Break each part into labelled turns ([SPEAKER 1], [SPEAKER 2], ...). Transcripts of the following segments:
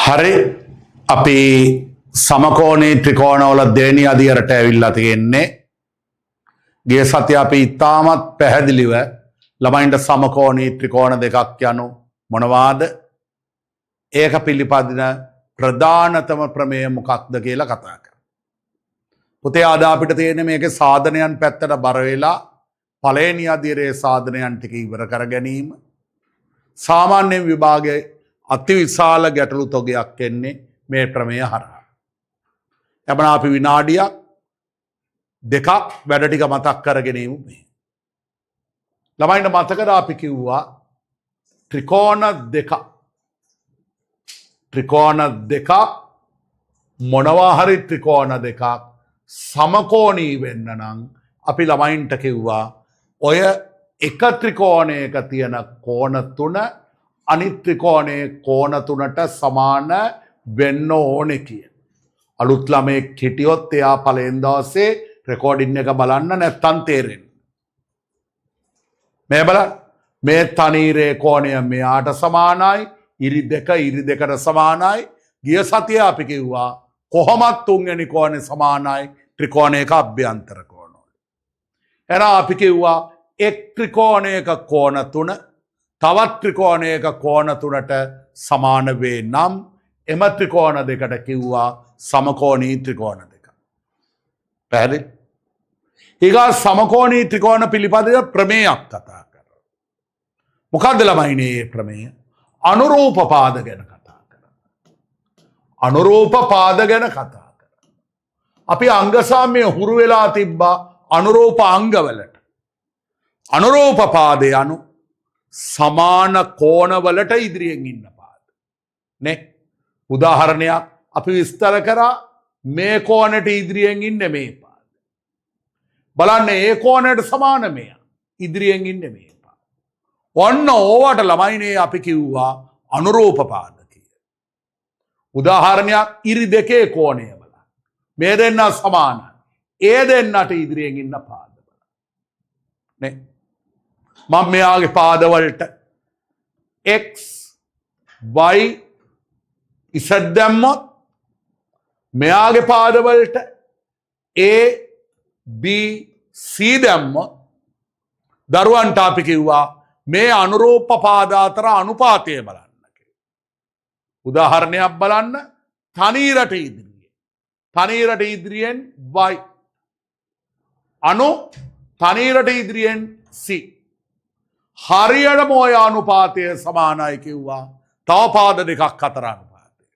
[SPEAKER 1] හරි අපි සමකෝණී ත්‍රිකෝණවල දෙවෙනි අදියරට ඇවිල්ලා තියෙන්නේ. ගිය සතිය අපි ඉතාමත් පැහැදිලිව ළමයින්ට සමකෝණී ත්‍රිකෝණ දෙකක් යනු මොනවාද? ඒක පිළිපදින ප්‍රධානතම ප්‍රමේය මොකක්ද කියලා කතා කරා. පුතේ අද අපිට තියෙන්නේ මේකේ සාධනයන් පැත්තට බර වෙලා පළවෙනි අදියරේ සාධනයන් ටික ඉවර කර ගැනීම. සාමාන්‍ය විභාගයේ අතිවිශාල ගැටලු තොගයක් එන්නේ මේ ප්‍රමේය හරහා. එබන අපි විනාඩියක් දෙකක් වැඩ ටික මතක් කරගෙන ඉමු මේ. ළමයින්ට මතකද අපි කිව්වා ත්‍රිකෝණ දෙකක් මොනවා හරි ත්‍රිකෝණ දෙකක් සමකෝණී වෙන්න නම් අපි ළමයින්ට කිව්වා ඔය එක ත්‍රිකෝණයක තියෙන කෝණ තුන අනිත් ත්‍රිකෝණයේ කෝණ තුනට සමාන වෙන්න ඕනේ කිය. අලුත් ළමයෙක් හිටියොත් එයා පළවෙනි දවසේ රෙකෝඩින් එක බලන්න නැත්තම් තේරෙන්නේ. මේ බලන්න මේ තනීරේ කෝණය මෙයාට සමානයි, ඉරි දෙකට සමානයි. ගිය සතියේ අපි කිව්වා කොහොමත් තුන්වෙනි කෝණය සමානයි ත්‍රිකෝණයක අභ්‍යන්තර කෝණ. එහෙනම් අපි කිව්වා එක් ත්‍රිකෝණයක කෝණ තුන තවත් ත්‍රිකෝණයක කෝණ තුනට සමාන වේ නම් එම ත්‍රිකෝණ දෙකට කිව්වා සමකෝණී ත්‍රිකෝණ දෙක. පැහැදිලි? ඊගා සමකෝණී ත්‍රිකෝණ පිළිපදින ප්‍රමේයක් කතා කරනවා. මොකද්ද ළමයිනේ මේ ප්‍රමේය? අනුරූප පාද ගැන කතා කරනවා. අනුරූප පාද ගැන කතා කරනවා. අපි අංග සාම්‍ය හුරු වෙලා තිබ්බා අනුරූප අංගවලට. අනුරූප පාදය anu සමාන කෝණවලට ඉදිරියෙන් ඉන්න පාද. නේ? උදාහරණයක් අපි විස්තර කරා මේ කෝණයට ඉදිරියෙන් ඉන්නේ මේ පාද. බලන්න ඒ කෝණයට සමාන මෙයා. ඉදිරියෙන් ඉන්නේ මේ පාද. ඔන්න ඕවට ළමයිනේ අපි කිව්වා අනුරූප පාද කියලා. උදාහරණයක් ඉරි දෙකේ කෝණය බලන්න. මේ දෙන්න සමානයි. ඒ දෙන්නට ඉදිරියෙන් ඉන්න පාද බලන්න. නේ? මම මෙයාගේ පාදවලට x y z දැම්මොත් මෙයාගේ පාදවලට a b c දැම්මොත් දරුවන්ට අපි කිව්වා මේ අනුරූප පාද අතර අනුපාතය බලන්න කියලා. උදාහරණයක් බලන්න තනීරට ඉදිරියෙන් y අනු තනීරට ඉදිරියෙන් c හරියටම ඔය අනුපාතය සමානයි කිව්වා තව පාද දෙකක් අතර අනුපාතයට.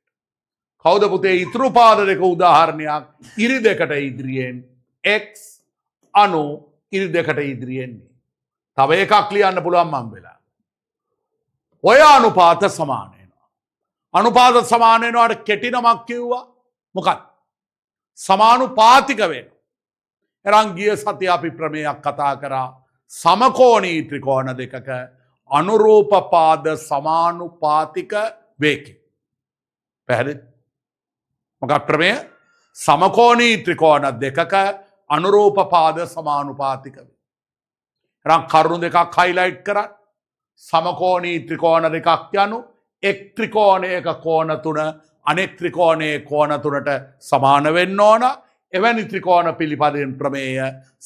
[SPEAKER 1] කවුද පුතේ ඉතුරු පාද දෙක? උදාහරණයක් ඉරි දෙකට ඉදිරියෙන් x අනු ඉරි දෙකට ඉදිරියෙන් තව එකක් ලියන්න පුළුවන් මම වෙලා. ඔය අනුපාත සමාන වෙනවා. අනුපාත සමාන වෙනවාට කෙටි නමක් කිව්වා මොකක්ද? සමානුපාතික වෙනවා. එරන් ගිය සතිය අපි ප්‍රමේයක් කතා කරා සමකෝණී ත්‍රිකෝණ දෙකක අනුරූප පාද සමානුපාතික වේකි. පැහැදිලි? මොකක් ප්‍රමේය? සමකෝණී ත්‍රිකෝණ දෙකක අනුරූප පාද සමානුපාතික වේ. එහෙනම් කරුණු දෙකක් හයිලයිට් කරන්න. සමකෝණී ත්‍රිකෝණ දෙකක් යනු එක් ත්‍රිකෝණයක කෝණ තුන අනෙක් ත්‍රිකෝණයේ කෝණ තුනට සමාන වෙන්න ඕන. එවැනි ත්‍රිකෝණ පිළිපදින ප්‍රමේය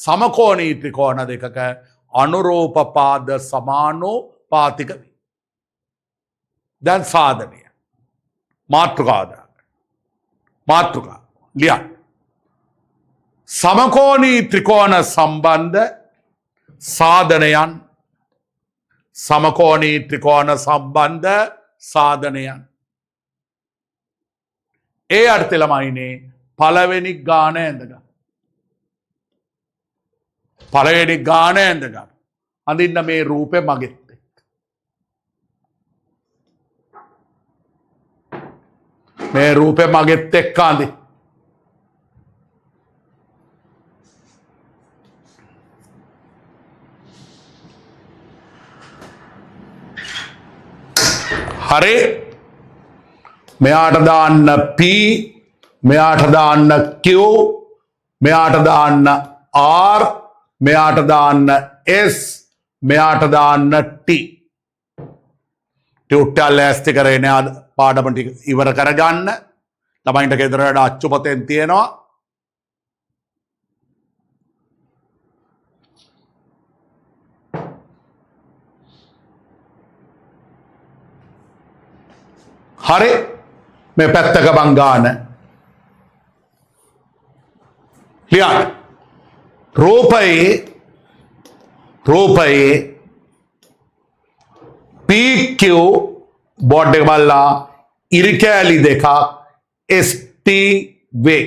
[SPEAKER 1] සමකෝණී ත්‍රිකෝණ දෙකක අනුරූප පාද සමානුපාතික වේ. දැන් සාධනය මාතෘකා ලියන්න. සමකෝණී ත්‍රිකෝණ සම්බන්ධ සාධනයන්. සමකෝණී ත්‍රිකෝණ සම්බන්ධ සාධනයන්. ඒ අර්ථ ළමයිනේ පළවෙනි ගාන ඇඳගන්න. පළවෙනි ගාන ඇඳගන්න. අඳින්න මේ රූපේ මගෙත් එක්ක. මේ රූපේ මගෙත් එක්ක අඳි. හරි. මෙයාට දාන්න p මෙයාට දාන්න Q මෙයාට දාන්න R මෙයාට දාන්න S මෙයාට දාන්න T ටියුට්ටල් ලෑස්ති කරගෙන පාඩම ටික ඉවර කරගන්න. ළමයින්ට ගෙදරට අච්චුපතෙන් තියෙනවා. හරි මේ පැත්තක බං ගාන. ලියන්න. රූපයේ PQ බෝඩ් එක බලලා ඉරිකෑලි දෙකක් ST වේ.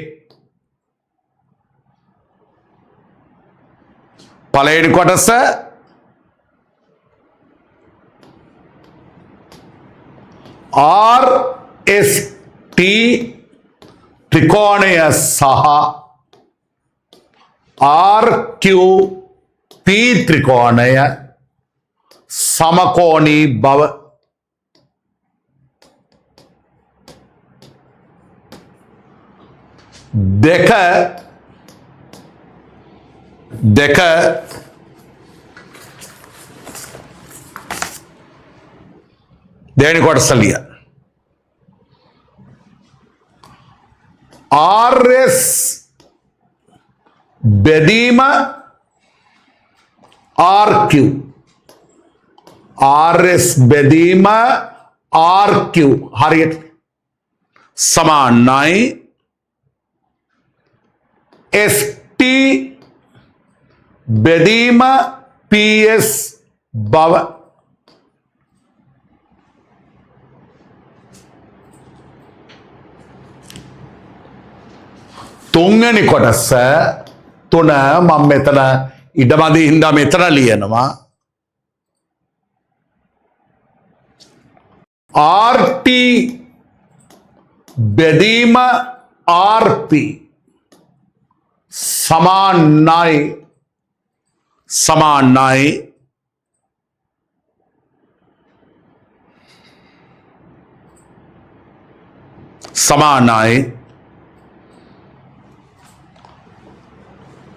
[SPEAKER 1] පළවෙනි කොටස RST ත්‍රිකෝණය සහ RQP ත්‍රිකෝණය සමකෝණී බව. දෙක දෙවෙනි කොටස ලිය. RS බෙදීම RQ. RS බෙදීම RQ හරියට සමානයි ST බෙදීම PS බව. තුන්වෙනි කොටස තුන මම මෙතන ඉඩමදි හින්දා මෙතන ලියනවා. RT බෙදීම RP සමානයි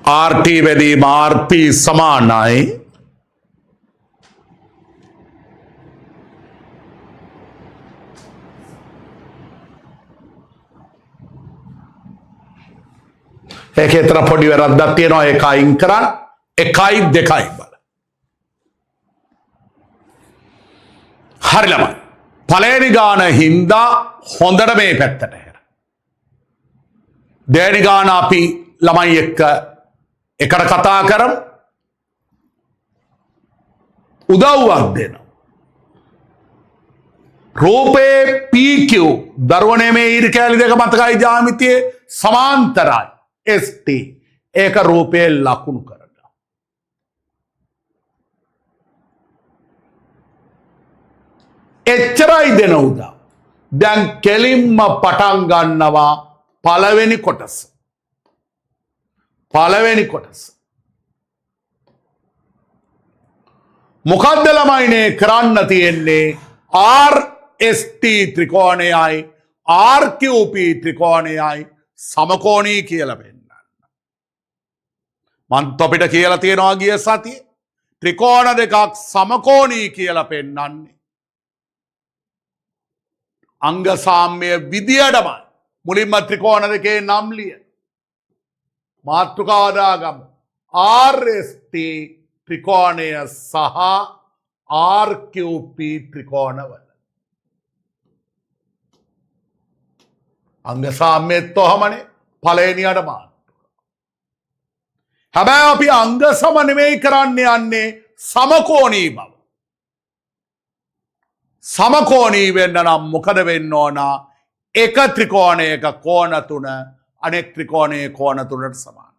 [SPEAKER 1] RT බෙදීම RP සමානයි ඒකේ තර පොඩි වැරද්දක් තියෙනවා. ඒක අයින් කරන්න. 1යි 2යි බල. හරි ළමයි. පළවෙනි ගාන හින්දා හොඳට මේ පැත්තට හැර. දෙවෙනි ගාන අපි ළමයි එක්ක එකට කතා කරමු. උදව්වක් දෙනවා. රූපේ PQ දරුවනේ මේ ඉරිකෑලි දෙක මතකයි ජ්‍යාමිතියේ සමාන්තරයි ST. ඒක රූපයේ ලකුණු කරගන්න. එච්චරයි දෙන උදව්. දැන් කෙලින්ම පටන් ගන්නවා පළවෙනි කොටස. මොකද්ද ළමයිනේ කරන්න තියෙන්නේ? RST ත්‍රිකෝණයයි RQP ත්‍රිකෝණයයි සමකෝණී කියලා වෙන්නන්න. මන් තොපිට කියලා තියෙනවා ගිය සතියේ ත්‍රිකෝණ දෙකක් සමකෝණී කියලා පෙන්නන්නේ අංග සාම්‍ය විදියටමයි. මුලින්ම ත්‍රිකෝණ දෙකේ නම් ලිය. මාතෘකාව දාගමු. RST ත්‍රිකෝණය සහ RQP ත්‍රිකෝණවල අංග සාම්‍යයත් ඔහමනේ පළවෙනියට මාතෘකාව. හැබැයි අපි අංග සම නෙමෙයි කරන්න යන්නේ සමකෝණී බව. සමකෝණී වෙන්න නම් මොකද වෙන්න ඕන? එක ත්‍රිකෝණයක කෝණ 3 අනෙක් ත්‍රිකෝණයේ කෝණ 3ට සමාන.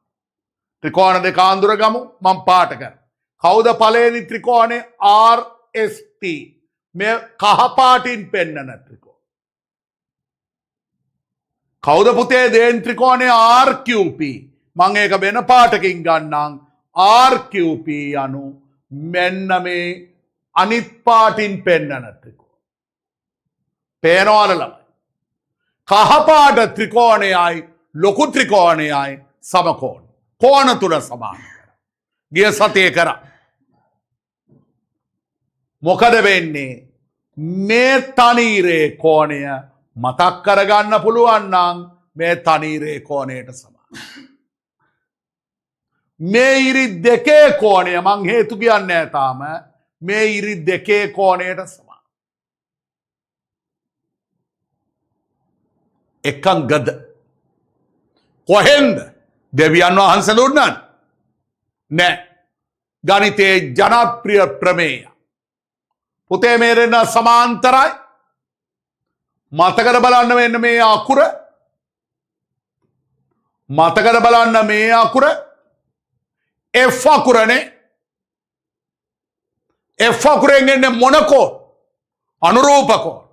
[SPEAKER 1] ත්‍රිකෝණ දෙක අඳුරගමු. මම පාට කරනවා. කවුද පළවෙනි ත්‍රිකෝණේ? RST. මේ කහ පාටින් පෙන්නන ත්‍රිකෝණ. කවුද පුතේ දෙවෙනි ත්‍රිකෝණේ? RQP. මම ඒක වෙන පාටකින් ගන්නම්. RQP anu මෙන්න මේ අනිත් පාටින් පෙන්නන ත්‍රිකෝණ. පේනවද ළමයි? කහ පාට ත්‍රිකෝණයයි ලොකු ත්‍රිකෝණයයි සමකෝණ. කෝණ 3 සමාන. ගිය සතියේ කරා. මොකද වෙන්නේ? මේ තනීරේ කෝණය මතක් කරගන්න පුළුවන් නම් මේ තනීරේ කෝණයට සමානයි. මේ ඉරි දෙකේ කෝණය මං හේතු කියන්නේ තාම මේ ඉරි දෙකේ කෝණයට සමානයි. එකංගද කොහෙන්ද දෙවියන් වහන්සේ දුන්නත් නෑ. ගණිතයේ ජනප්‍රිය ප්‍රමේය පුතේ මේරෙන සමාන්තරයි. මතකද බලන්න මෙන්න මේ අකුර. මතකද බලන්න මේ අකුර F අකුරනේ. F අකුරෙන් එන්නේ මොන කෝණ? අනුරූප කෝණ.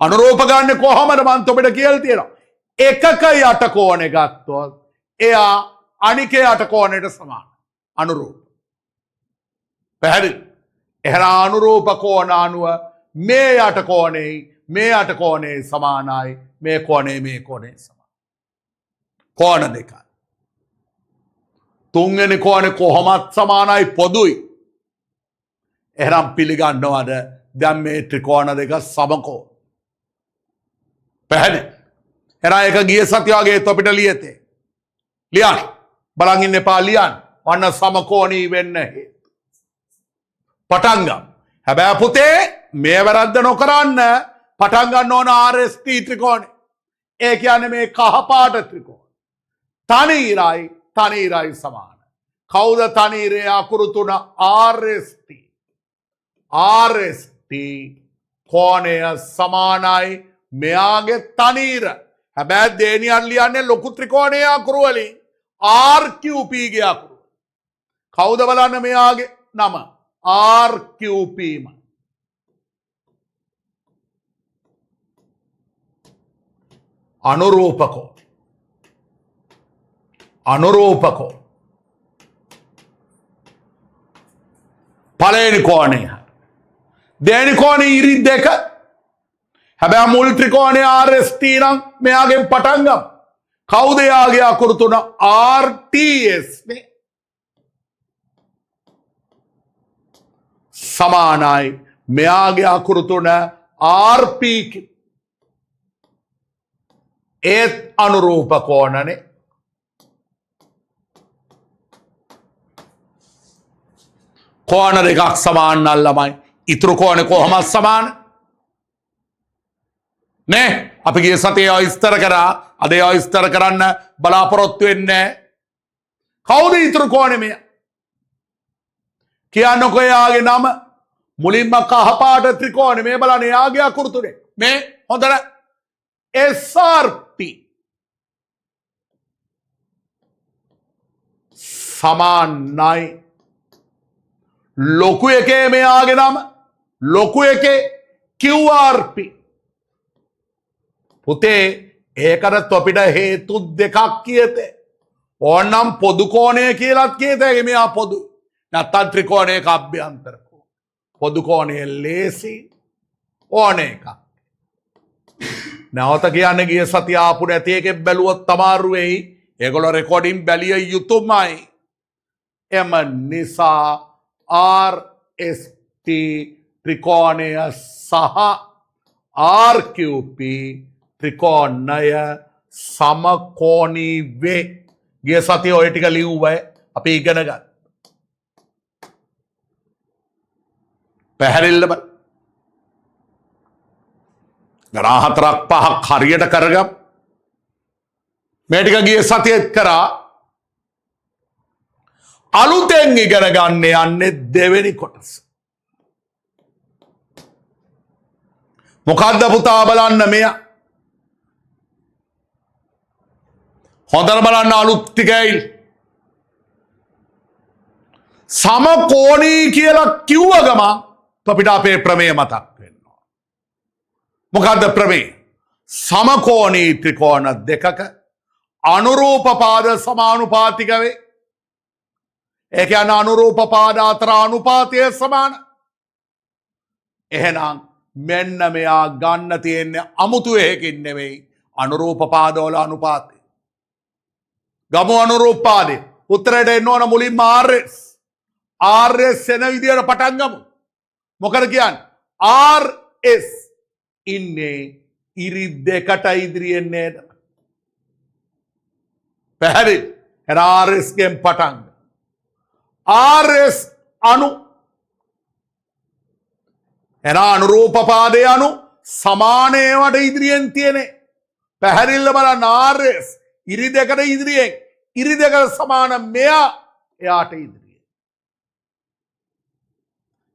[SPEAKER 1] අනුරූප ගන්න කොහමද මම ඔබට කියලා තියෙනවා. එකක යට කෝණේ ගත්තොත් එයා අනිකේ යට කෝණයට සමානයි. අනුරූප. පැහැදිලි? එහෙනම් අනුරූප කෝණ අනුව මේ යට කෝණේ මේ යට කෝණේ සමානයි. මේ කෝණේ සමානයි. කෝණ දෙකයි. තුන්වෙනි කෝණේ කොහොමත් සමානයි පොදුයි. එහෙනම් පිළිගන්නවද දැන් මේ ත්‍රිකෝණ දෙක සමකෝණ? පැහැදිලි? එහෙනම් ඒක ගිය සතිය වගේ තොපිට ලියතේ. ලියන්න. බලන් ඉන්න එපා ලියන්න. වන්න සමකෝණී වෙන්න හේතු. පටන් ගන්න. හැබැයි පුතේ මේ වැරද්ද නොකරන්න. පටන් ගන්න ඕන RST ත්‍රිකෝණේ. ඒ කියන්නේ මේ කහපාට ත්‍රිකෝණ. තනීරයි සමාන. කවුද තනීරේ අකුරු තුන? RST. RST කෝණය සමානයි මෙයාගේ තනීර. හැබැයි දේනියන් ලියන්නේ ලොකු ත්‍රිකෝණයේ අකුරු වලින් RQP ගේ අකුරු. කවුද බලන්න මෙයාගේ නම? RQP ම. අනුරූපකෝ. පළවෙනි කෝණය. දෙවෙනි කෝණේ ඉරි දෙක. හැබැයි මුල් ත්‍රිකෝණයේ RST නම් මෙයාගෙන් පටන් ගමු. කවුද යාගේ අකුරු තුන? RTS නේ. සමානයි මෙයාගේ අකුරු තුන RP. ඒත් අනුරූප කෝණනේ. කෝණ දෙකක් සමාන නම් ළමයි ඉතුරු කෝණේ කොහොමද සමාන? නේ අපි ගිය සතියේ විස්තර කරා. අද ඒවා විස්තර කරන්න බලාපොරොත්තු වෙන්නේ. කවුද ඉතුරු කෝණේ මෙයා? කියන්නකෝ එයාගේ නම. මුලින්ම කහපාට ත්‍රිකෝණේ මේ බලන්න එයාගේ අකුරු තුනේ. මේ හොඳට SRP සමානයි. ලොකු එකේ මෙයාගේ නම ලොකු එකේ QRP. පුතේ ඒකට අපිට හේතු දෙකක් කියතේ. ඕනනම් පොදු කෝණය කියලාත් කියතේ. මෙයා පොදු. නැත්තම් ත්‍රිකෝණයක අභ්‍යන්තර කෝණ. පොදු කෝණය ලේසි ඕන එකක්. නැවත කියන්නේ ගිය සතිය ආපු නැති එකෙක් බැලුවොත් අමාරු වෙයි. ඒගොල්ලෝ රෙකෝඩින් බැලිය යුතුමයි. එම නිසා RST ත්‍රිකෝණය සහ RQP ත්‍රිකෝණය සමකෝණී වේ. ගිය සතිය ඔය ටික ලිව්වයි අපි ඉගෙන ගන්න. පැහැදිලිද බල? ගණන් 4ක් 5ක් හරියට කරගම්. මේ ටික ගිය සතියේත් කරා. අලුතෙන් ඉගෙන ගන්න යන්නේ දෙවෙනි කොටස. මොකද්ද පුතා බලන්න මෙයා. හොඳට බලන්න අලුත් ටිකයි. සමකෝණී කියලා කිව්ව ගම අපිට අපේ ප්‍රමේය මතක් වෙනවා. මොකද්ද ප්‍රමේය? සමකෝණී ත්‍රිකෝණ දෙකක අනුරූප පාද සමානුපාතික වේ. ඒ කියන්නේ අනුරූප පාද අතර අනුපාතය සමාන. එහෙනම් මෙන්න මෙයා ගන්න තියෙන්නේ අමුතු එකකින් නෙවෙයි අනුරූප පාදවල අනුපාතය. ගමු අනුරූප පාදේ. උත්තරයට එන්න ඕන මුලින්ම RS. RS එන විදියට පටන් ගමු. මොකද කියන්නේ? RS ඉන්නේ ඉරි දෙකට ඉදිරියෙන් නේද? පැහැදිලි? එහෙනම් RS ගෙන් පටන් RS අණු එහෙනම් අනුරූප පාදයේ අණු සමානයවට ඉදිරියෙන් තියෙන්නේ. පැහැදිලිද බලන්න RS ඉරි දෙකට ඉදිරියෙන් ඉරි දෙකට සමාන මෙයා එයාට ඉදිරියෙන්.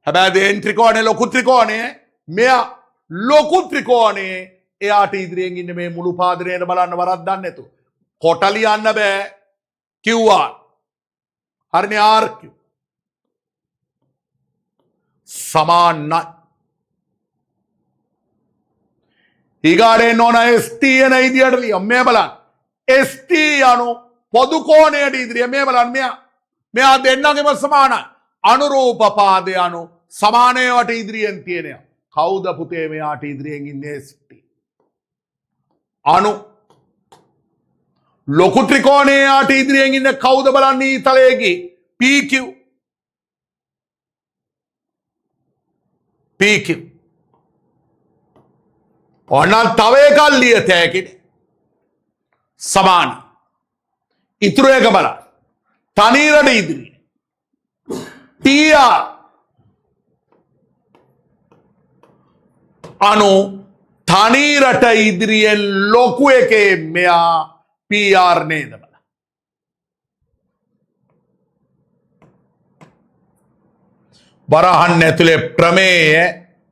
[SPEAKER 1] හැබැයි දෙන් ත්‍රිකෝණේ ලොකු ත්‍රිකෝණේ මෙයා ලොකු ත්‍රිකෝණේ එයාට ඉදිරියෙන් ඉන්නේ මේ මුළු පාදරේට බලන්න වරද්දන්න නැතු. කොට ලියන්න බෑ QR. හරිනේ RQ. සමානයි. ඊගාට එන්න ඕන ST එන ඉදිරියට ලියමු. මේ බලන්න. ST අණු පොදු කෝණයට ඉදිරිය මේ බලන්න මෙයා දෙන්නගෙම සමානයි. අනුරූප පාදයේ අණු සමානයට ඉදිරියෙන් තියෙනවා. කවුද පුතේ මෙයාට ඉදිරියෙන් ඉන්නේ? ST. අණු ලොකු ත්‍රිකෝණයේ යාට ඉදිරියෙන් ඉන්නේ කවුද බලන්න ඊතලයේගේ PQ. PQ. ඔන්න තව එකක් ලියත හැකිනේ. සමාන. ඉතුරු එක බලන්න. තනීරට ඉදිරියේ. TR අණු තනීරට ඉදිරියෙන් ලොකු එකේ මෙයා PR නේද බලන්න. බරහන් ඇතුලේ ප්‍රමේය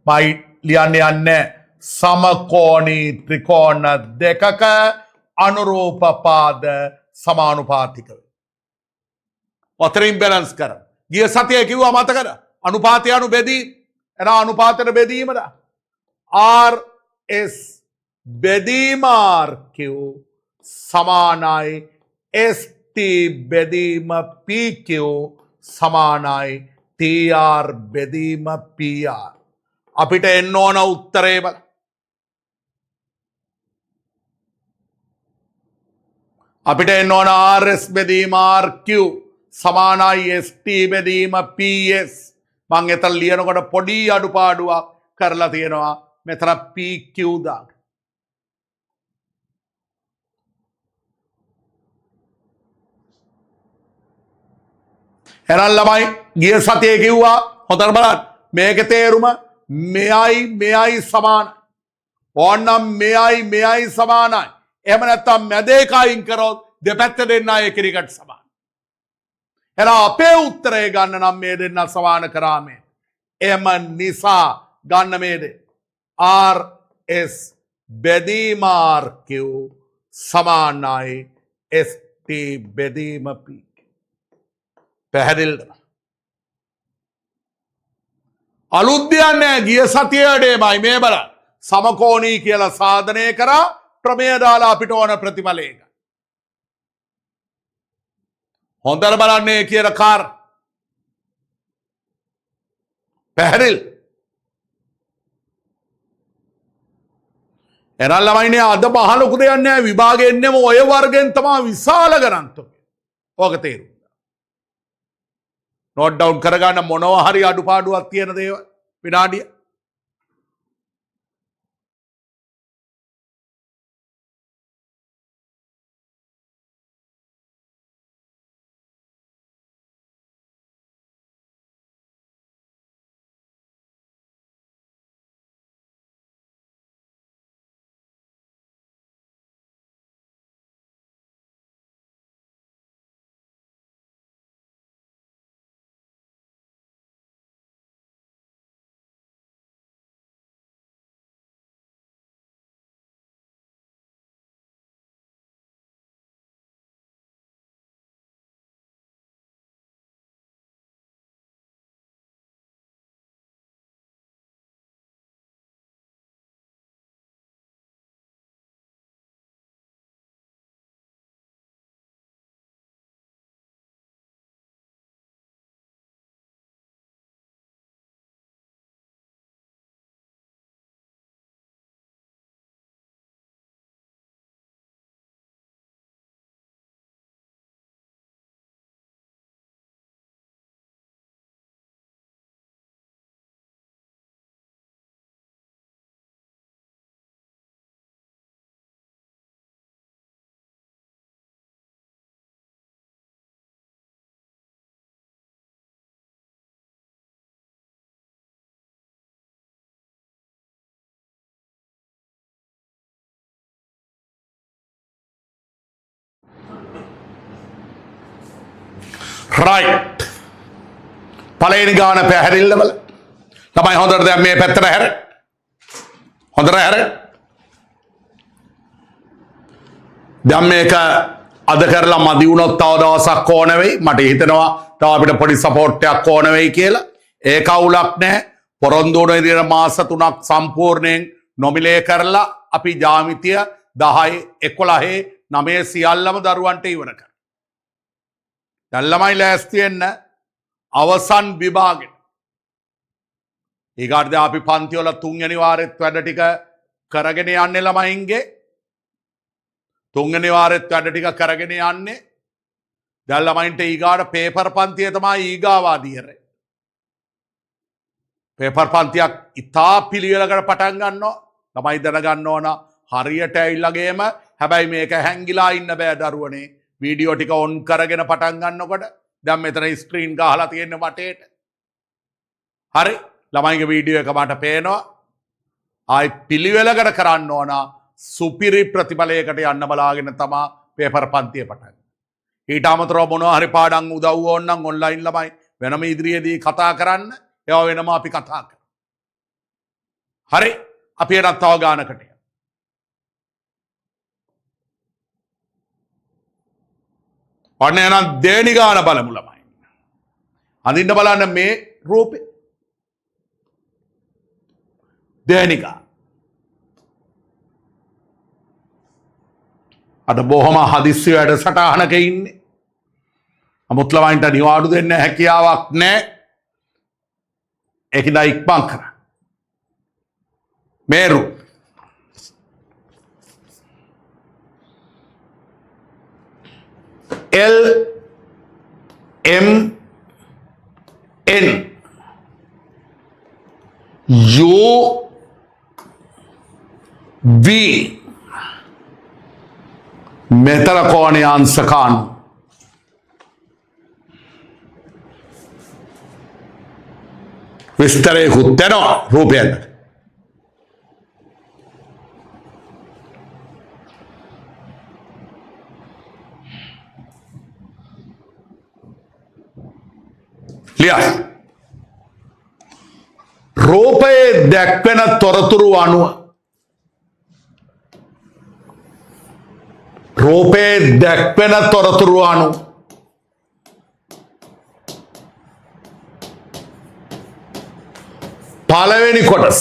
[SPEAKER 1] මයි ලියන්න යන්නේ සමකෝණී ත්‍රිකෝණ දෙකක අනුරූප පාද සමානුපාතික වේ. ඔතරින් බැලන්ස් කරන්න. ගිය සතියේ කිව්වා මතකද? අනුපාතය අනු බෙදීම. එන අනුපාතයට බෙදීමද? RS බෙදීම RQ සමානයි ST බෙදීම PQ සමානයි TR බෙදීම PR. අපිට එන්න ඕන උත්තරේ බලන්න. අපිට එන්න ඕන RS බෙදීම RQ සමානයි ST බෙදීම PS. මං එතන ලියනකොට පොඩි අඩුපාඩුවක් කරලා තියෙනවා. මෙතන PQ දාන්න. එහෙනම් ළමයි ගිය සතියේ කිව්වා හොඳට බලන්න මේකේ තේරුම මෙයයි සමානයි. ඕන්නම් මෙයයි සමානයි. එහෙම නැත්නම් මැද එක අයින් කරොත් දෙපැත්ත දෙන්න එකිනෙකට සමානයි. එහෙනම් අපේ උත්තරය ගන්න නම් මේ දෙන්න සමාන කරා මේ. එම නිසා ගන්න මේ දෙක. RS බෙදීම RQ සමානයි ST බෙදීම PQ. පැහැදිලිද? අලුත් දෙයක් නෑ. ගිය සතියේදීමයි මේ බලන්න. සමකෝණී කියලා සාධනය කරා ප්‍රමේය දාලා අපිට ඕන ප්‍රතිඵලය එක. හොඳට බලන්නේ කියන කාර්. පැහැදිලි? එහෙනම් ළමයිනේ අද පහලක දෙයක් නෑ. විභාගෙ එන්නේම ඔය වර්ගෙන් තමයි විශාල ගණන් තුනේ. ඕක තේරුම්. නෝට් ඩවුන් කරගන්න මොනවා හරි අඩුපාඩුවක් තියෙන දේවල් විනාඩිය රයිට්. පළවෙනි ගාන පැහැදිල්ලවල. ළමයි හොඳට දැන් මේ පැත්තට හැර. හොඳට හැර. දැන් මේක අද කරලා මදි වුණොත් තව දවසක් ඕන වෙයි. මට හිතෙනවා තව අපිට පොඩි සපෝට් එකක් ඕන වෙයි කියලා. ඒක අවුලක් නැහැ. පොරොන්දු වුණ විදිහට මාස 3ක් සම්පූර්ණයෙන් නොමිලේ කරලා අපි ජ්‍යාමිතිය 10 11 9 සියල්ලම දරුවන්ට ඉවර කරා. දැන් ළමයි ලෑස්ති වෙන්න අවසන් විභාගෙට. ඊගාට දැන් අපි පන්ති වල 3 වෙනි වාරෙත් වැඩ ටික කරගෙන යන්නේ ළමයින්ගේ. 3 වෙනි වාරෙත් වැඩ ටික කරගෙන යන්නේ. දැන් ළමයින්ට ඊගාට පේපර් පන්තිය තමයි ඊගාවාදීරේ. පේපර් පන්තියක් ඉතා පිළිවෙලකට පටන් ගන්නවා. ළමයි දැනගන්න ඕන හරියට ඇවිල්ලාගේම හැබැයි මේක හැංගිලා ඉන්න බෑ දරුවනේ. වීඩියෝ ටික ඔන් කරගෙන පටන් ගන්නකොට දැන් මෙතන ස්ක්‍රීන් ගහලා තියෙන වටේට. හරි ළමයිගේ වීඩියෝ එක මට පේනවා. ආයි පිළිවෙලකට කරන්න ඕන සුපිරි ප්‍රතිඵලයකට යන්න බලාගෙන තමයි පේපර් පන්තිය පටන්. ඊට අමතරව මොනවා හරි පාඩම් උදව් ඕන නම් ඔන්ලයින් ළමයි වෙනම ඉදිරියේදී කතා කරන්න. ඒවා වෙනම අපි කතා කරමු. හරි අපි එනත් තව ගානකට. ඔන්න එහෙනම් දෙවෙනි ගාන බලමු ළමයි. අඳින්න බලන්න මේ රූපේ. දෙවෙනි ගාන. අද බොහොම හදිස්සි වැඩසටහනක ඉන්නේ. අමුත් ළමයින්ට නිවාඩු දෙන්න හැකියාවක් නැහැ. ඒකද ඉක්මන් කරා. මේ රූප. L M N U V මෙතන කෝණයේ අංශකාන විස්තරයකුත් දෙනවා රූපයෙන්. ලියස් රූපයේ දැක්වෙන තොරතුරු අනුව රූපයේ දැක්වෙන තොරතුරු අනුව පළවෙනි කොටස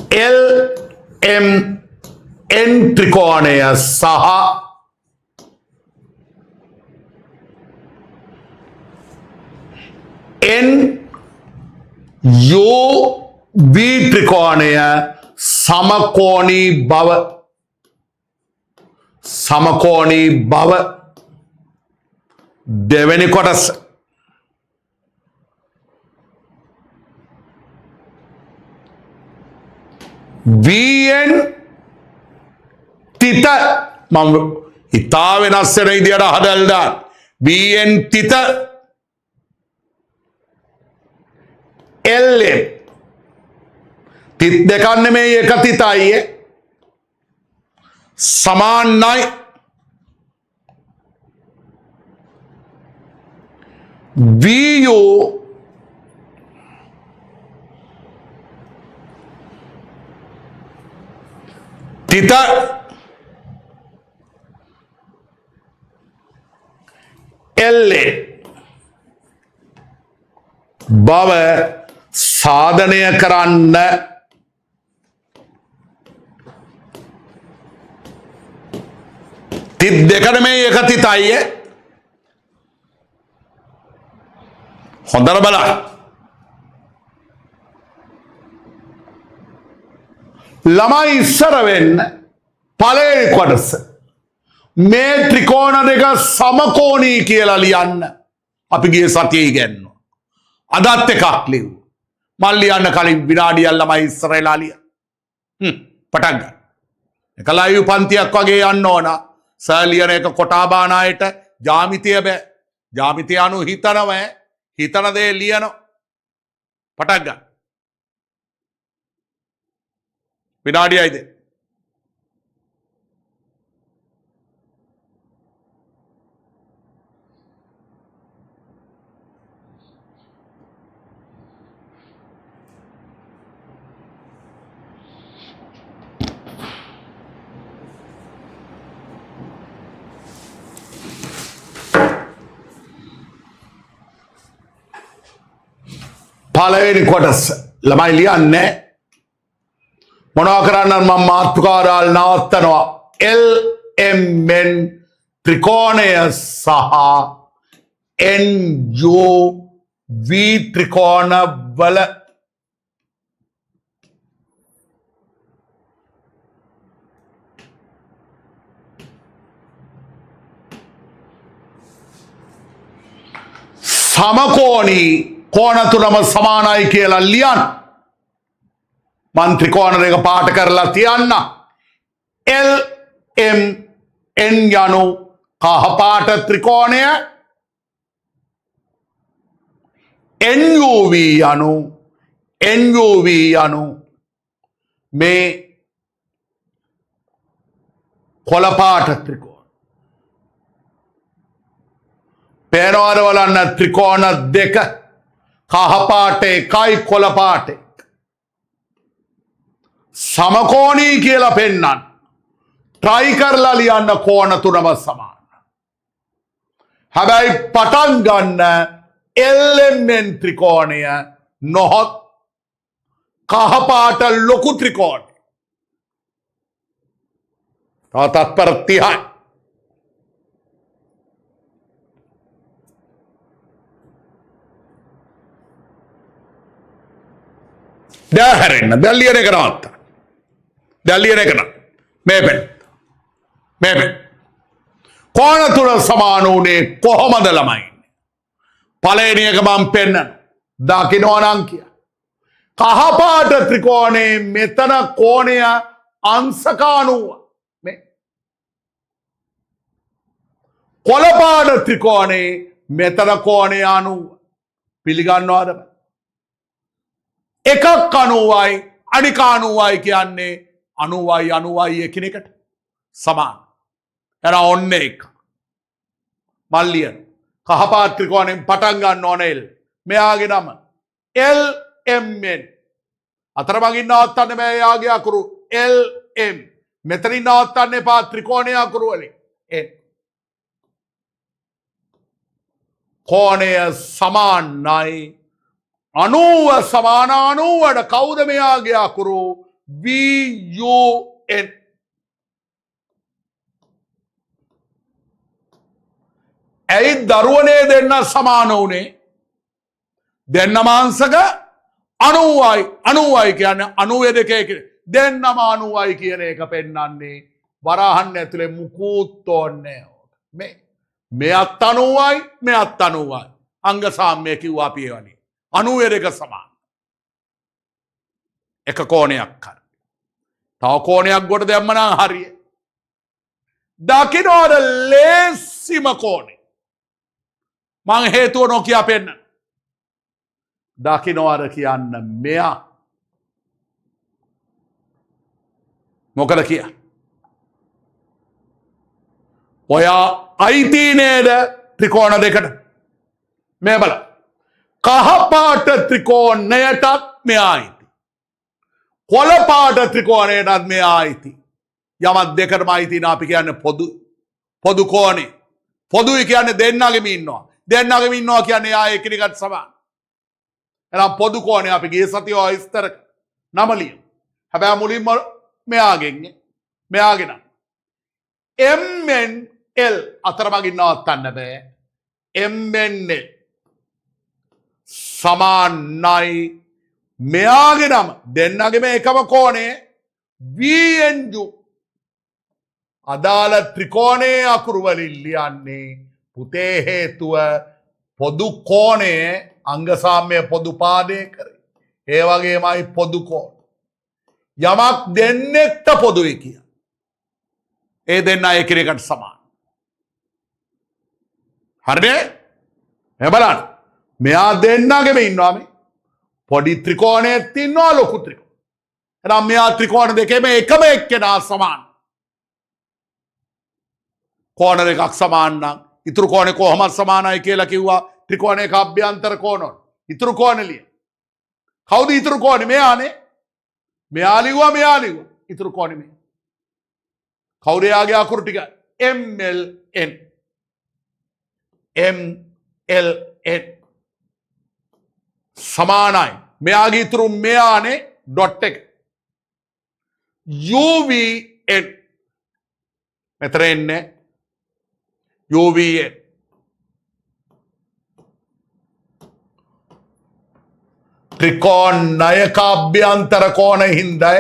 [SPEAKER 1] L M N ත්‍රිකෝණය සහ N U V ත්‍රිකෝණය සමකෝණී බව දෙවෙනි කොටස VN තිත මම ඉතා වෙනස් වෙන විදියට හදලා VN තිත LM තිත් දෙකක් නෙමෙයි එක තිතයි සමානයි VU තිත LA බව සාධනය කරන්න තිත් දෙකට මේ එක තිතයි හොඳට බලන්න ළමයි ඉස්සර වෙන්න පළවෙනි කොටස මේ ත්‍රිකෝණ දෙක සමකෝණී කියලා ලියන්න අපි ගිය සතියේ ඉගෙනුවා අදත් එකක් ලියුවා මම ලියන්න කලින් විනාඩියක් ළමයි ඉස්සරලා ලිය පටන් ගන්න එක ලයිව් පන්තියක් වගේ යන්න ඕන සර් ලියන එක කොටා බාන අයට ජ්‍යාමිතිය බෑ ජ්‍යාමිතිය අනු හිතනවා හිතන දේ ලියනවා පටන් ගන්න විනාඩියයිද පළවෙනි කොටස ළමයි ලියන්නේ මොනවා කරන්න මම මාතෘකාවල් නවත්තනවා LMN ත්‍රිකෝණය සහ NUV ත්‍රිකෝණ වල සමකෝණී කෝණ තුනම සමානයි කියලා ලියන්න. මන් ත්‍රිකෝණ දෙක පාට කරලා තියන්න. LMN යනු කහපාට ත්‍රිකෝණය, NUV යනු මේ කොළපාට ත්‍රිකෝණ. පේනවාද බලන්න ත්‍රිකෝණ දෙක කහපාට එකයි කොළපාට එක. සමකෝණී කියලා පෙන්නන්න. ට්‍රයි කරලා ලියන්න කෝණ තුනම සමාන. හැබැයි පටන් ගන්න LMN ත්‍රිකෝණය නොහොත් කහපාට ලොකු ත්‍රිකෝණය. තව තත්පර 30යි. දැන් හැරෙන්න. දැන් ලියන එක නවත්ත. දැන් ලියන එක නවත්ත. මේ පෙන්. කෝණ තුන සමාන උනේ කොහොමද ළමයි? පළවෙනි එක මම පෙන්නන. දකින්නවා නම් කිය. කහපාට ත්‍රිකෝණේ මෙතන කෝණය අංශක 90. මේ කොළපාට ත්‍රිකෝණේ මෙතන කෝණය 90. පිළිගන්නවද? එකක් 90යි අනික 90යි කියන්නේ 90යි එකිනෙකට සමාන. එන ඔන්න එක. මල්ලියන කහපාට ත්‍රිකෝණයෙන් පටන් ගන්න ඕනේ L. මෙයාගේ නම LMN. අතරමඟින් නවත්තන්න බෑ යාගේ අකුරු LM. මෙතනින් නවත්තන්න එපා ත්‍රිකෝණයේ අකුරු වලින්. N. කෝණය සමානයි 90 සමාන 90ට කවුද මෙයාගේ අකුරු VUN. ඇයි දරුවනේ දෙන්න සමාන උනේ? දෙන්නම අංශක 90යි කියන්නේ 92 දෙන්නම 90යි කියන එක පෙන්වන්නේ වරහන් ඇතුලේ මුකුත් ඕනේ මෙයත් 90යි මෙයත් 90යි අංග සාම්‍ය කිව්වා අපි ඒවනේ 92 සමාන. එක කෝණයක් හරි. තව කෝණයක් ගොඩ දැම්ම නම් හරිය. දකින්නවද ලේසිම කෝණේ? මං හේතුව නොකිය පෙන්න. දකින්නවද කියන්න මෙයා. මොකද කිය? ඔයා අයිති නේද ත්‍රිකෝණ දෙකට? මේ බලන්න. කහපාට ත්‍රිකෝණයටත් මෙයා අයිති. කොළපාට ත්‍රිකෝණයටත් මෙයා අයිති. යමක් දෙකටම අයිති න අපි කියන්නේ පොදු කෝණේ. පොදුයි කියන්නේ දෙන්නගෙම ඉන්නවා. දෙන්නගෙම ඉන්නවා කියන්නේ යා එකිනෙකට සමාන. එහෙනම් පොදු කෝණේ අපි ගිය සතියේ විස්තර නම ලියමු. හැබැයි මුලින්ම මෙයාගෙන් නම් MNL අතරමඟින් නවත්තන්න බෑ. MNL සමානයි මෙයාගේ නම දෙන්නගෙම එකම කෝණය VNU. අදාළ ත්‍රිකෝණයේ අකුරු වලින් ලියන්නේ පුතේ හේතුව පොදු කෝණයේ අංග සාම්‍ය පොදු පාදේ කරේ. ඒ වගේමයි පොදු කෝණ. යමක් දෙන්නෙක්ට පොදුයි කිය. ඒ දෙන්න එකිනෙකට සමාන. හරිද? මේ බලන්න. මෙයා දෙන්නගෙම ඉන්නවා මේ. පොඩි ත්‍රිකෝණයක් ඉන්නවා ලොකු ත්‍රිකෝණ. එහෙනම් මෙයා ත්‍රිකෝණ දෙකේම එකම එක්කෙනා සමාන. කෝණ දෙකක් සමාන නම් ඉතුරු කෝණේ කොහොමද සමානයි කියලා කිව්වා ත්‍රිකෝණයක අභ්‍යන්තර කෝණ. ඉතුරු කෝණ ලිය. කවුද ඉතුරු කෝණේ? මෙයානේ. මෙයා ලිව්වා ඉතුරු කෝණේ මේ. කවුද යාගේ අකුරු ටික? MLN. MLN. සමානයි. මෙයාගේ ඉතුරු මෙයානේ ඩොට් එක. UVN මෙතන එන්නේ UVN ත්‍රිකෝණ නයක අභ්‍යන්තර කෝණ හින්දා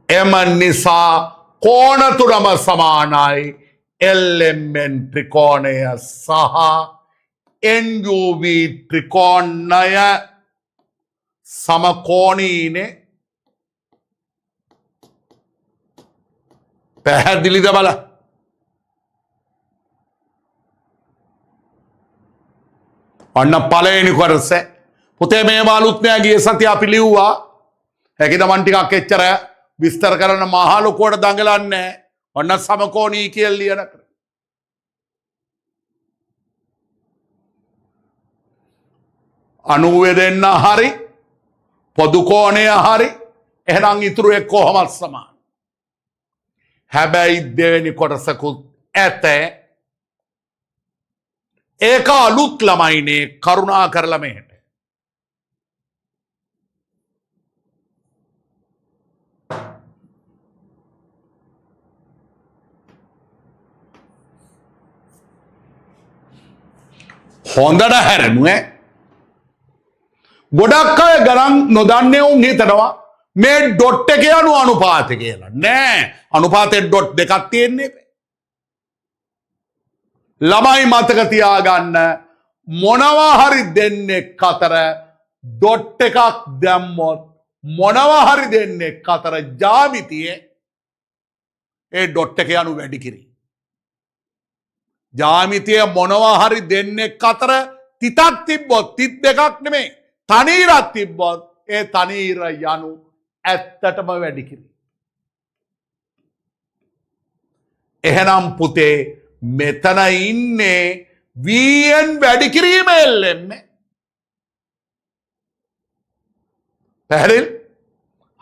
[SPEAKER 1] එම නිසා කෝණ තුනම සමානයි. LMN ත්‍රිකෝණය සහ NUV ත්‍රිකෝණය සමකෝණීනේ. පැහැදිලිද බල? ඔන්න පළවෙනි කොටස. පුතේ මේ මාළුත් නෑ ගිය සතිය අපි ලිව්වා. හැකිද මන් ටිකක් එච්චර විස්තර කරන මහ ලොකුවට දඟලන්නේ. ඔන්න සමකෝණී කියලා ලියන කර. අනුවේ දෙන්න හරි පොදු කෝණය හරි එහෙනම් ඉතුරු එක්ක කොහොමද සමාන. හැබැයි දෙවෙනි කොටසකුත් ඇත. ඒක අලුත් ළමයිනේ කරුණා කරලා මෙහෙට. හොඳට හැරෙනුවේ. ගොඩක් අය ගණන් නොදන්නේ උන් හිතනවා මේ ඩොට් එකේ අනුපාත කියලා. නෑ අනුපාතේ ඩොට් දෙකක් තියෙන්නේ. ළමයි මතක තියාගන්න මොනවා හරි දෙන්නෙක් අතර ඩොට් එකක් දැම්මොත් මොනවා හරි දෙන්නෙක් අතර ජ්‍යාමිතියේ ඒ ඩොට් එකේ අනු වැඩි කිරි. ජ්‍යාමිතිය මොනවා හරි දෙන්නෙක් අතර තිතක් තිබ්බොත් තිත් දෙකක් නෙමෙයි තනීරක් තිබ්බොත් ඒ තනීර යනු ඇත්තටම වැඩි කිරි. එහෙනම් පුතේ මෙතන ඉන්නේ VN වැඩි කිරීම LM. පැහැදිලි?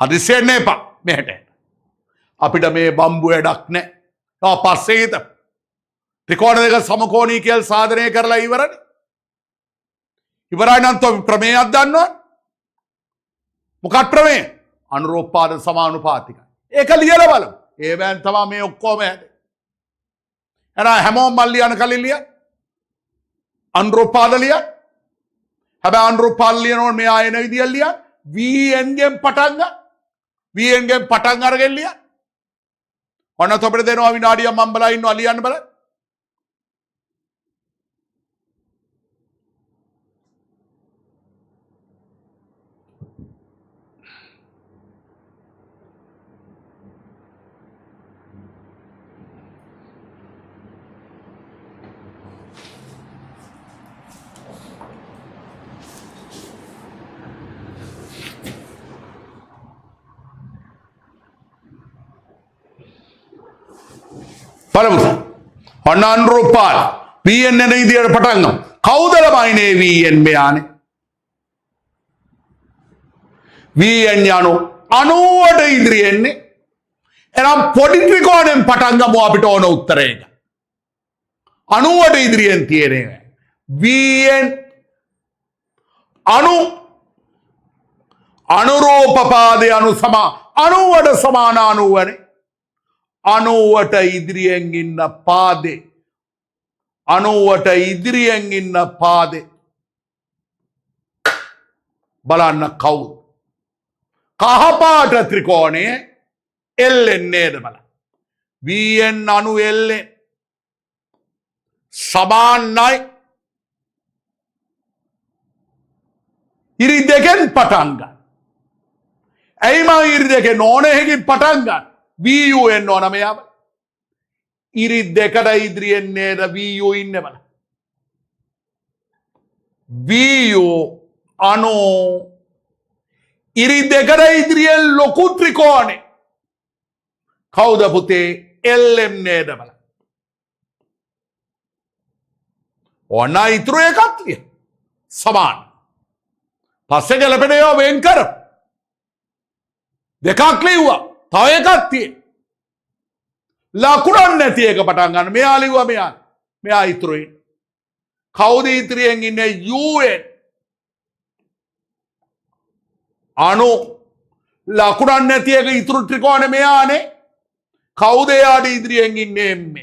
[SPEAKER 1] හදිසියෙන්න එපා මෙහෙට. අපිට මේ බම්බු වැඩක් නැහැ. පස්සේ හිත ත්‍රිකෝණ දෙක සමකෝණී කියලා සාධනය කරලා ඉවරනේ. ඉවරයි නම් තෝ ප්‍රමේයයක් දන්නවද? මොකක් ප්‍රමේය? අනුරූපාද සමානුපාතිකයි. ඒක ලියලා බලමු. ඒවෙන් තමයි මේ ඔක්කොම හැදෙන්නේ. එහෙනම් හැමෝම මල් ලියන කලින් ලියන්න. අනුරූපාද ලියන්න. හැබැයි අනුරූපාද ලියනකොට මෙයා එන විදිය ලියන්න. VN ගෙන් පටන් ගන්න. VN ගෙන් පටන් අරගෙන ලියන්න. ඔන්න තොපට දෙනවා විනාඩියක් මම බලා ඉන්නවා ලියන්න බලන්න. බලමු. ඔන්න අනුරූපාද VN එන විදියට පටන් ගමු. කවුද ළමයිනේ VN මෙයානේ? VN යනු 90ට ඉදිරි එන්නේ. එහෙනම් පොඩි ත්‍රිකෝණයෙන් පටන් ගමු අපිට ඕන උත්තරේක. 90ට ඉදිරියෙන් තියෙන්නේ VN අනුරූප පාදේ අනුසමා 90ට සමාන 90නේ. 90ට ඉදිරියෙන් ඉන්න පාදේ 90ට ඉදිරියෙන් ඉන්න පාදේ බලන්න කවුද? කහපාට ත්‍රිකෝණයේ LN නේද බලන්න. VN අනු LN සමානයි. ඉරි දෙකෙන් පටන් ගන්න. ඇයි මම ඉරි දෙකෙන් ඕනෙකින් පටන් ගන්න? VU එන්න ඕන මෙයාව. ඉරි දෙකට ඉදිරියෙන් නේද VU ඉන්නේ බල. VU අනු ඉරි දෙකට ඉදිරියෙන් ලොකු ත්‍රිකෝණේ කවුද පුතේ? LM නේද බල. ඔන්න ඉතුරු එකක් ලිය. සමාන. පස්සේ ගැලපෙන ඒවා වෙන් කර. දෙකක් ලිව්වා. තව එකක් තියෙන. ලකුණක් නැති එක පටන් ගන්න. මෙයා ලිව්වා මෙයා. මෙයා ඉතුරුයි. කවුද ඉදිරියෙන් ඉන්නේ? UN. අණු ලකුණක් නැති එක ඉතුරු ත්‍රිකෝණය මෙයානේ. කවුද එයාට ඉදිරියෙන් ඉන්නේ? M.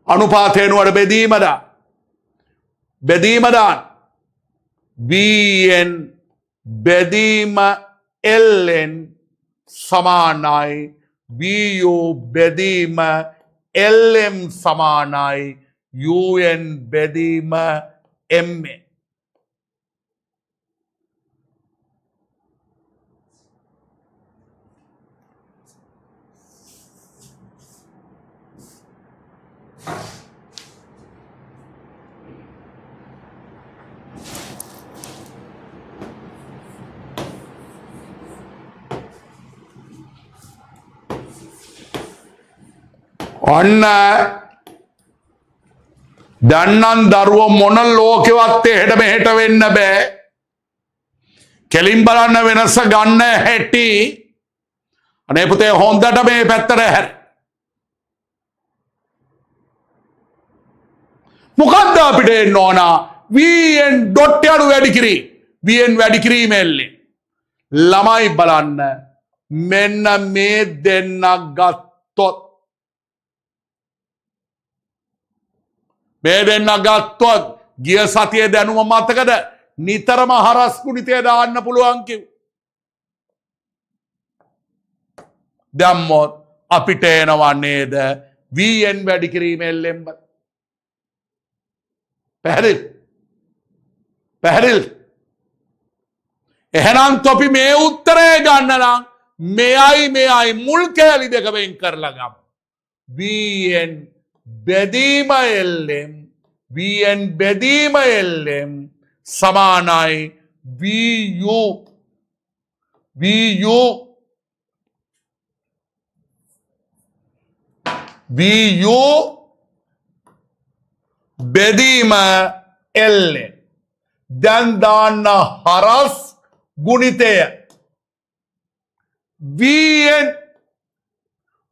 [SPEAKER 1] අනුපාතේනුවට බෙදීම දාන්න. VN බෙදීම LN සමානයි VU බෙදීම LM සමානයි UN බෙදීම MA. ඔන්න දැන්නම් දරුවෝ මොන ලෝකෙවත් එහෙට මෙහෙට වෙන්න බෑ. කෙලින් බලන්න වෙනස ගන්න හැටි. අනේ පුතේ හොඳට මේ පැත්තට හැර. මොකද්ද අපිට එන්න ඕන? VN ඩොට් යනු වැඩි කිරීම. VN වැඩි කිරීම එල්ලේ. ළමයි බලන්න මෙන්න මේ දෙන්න ගත්තොත් මේ දෙන්න ගත්තොත් ගිය සතියේ දැනුම මතකද? නිතරම හරස් කුණිතේ දාන්න පුළුවන් කිව්. දැම්මොත් අපිට එනවා නේද VN වැඩි කිරීම LM. පැහැදිලි? එහෙනම් තොපි මේ උත්තරේ ගන්න නම් මෙයයි මුල් කෑලි දෙක වෙන් කරලා ගමු. VN බෙදීම LM VN බෙදීම LM සමානයි VU බෙදීම LM. දැන් දාන්න හරස් ගුණිතය VN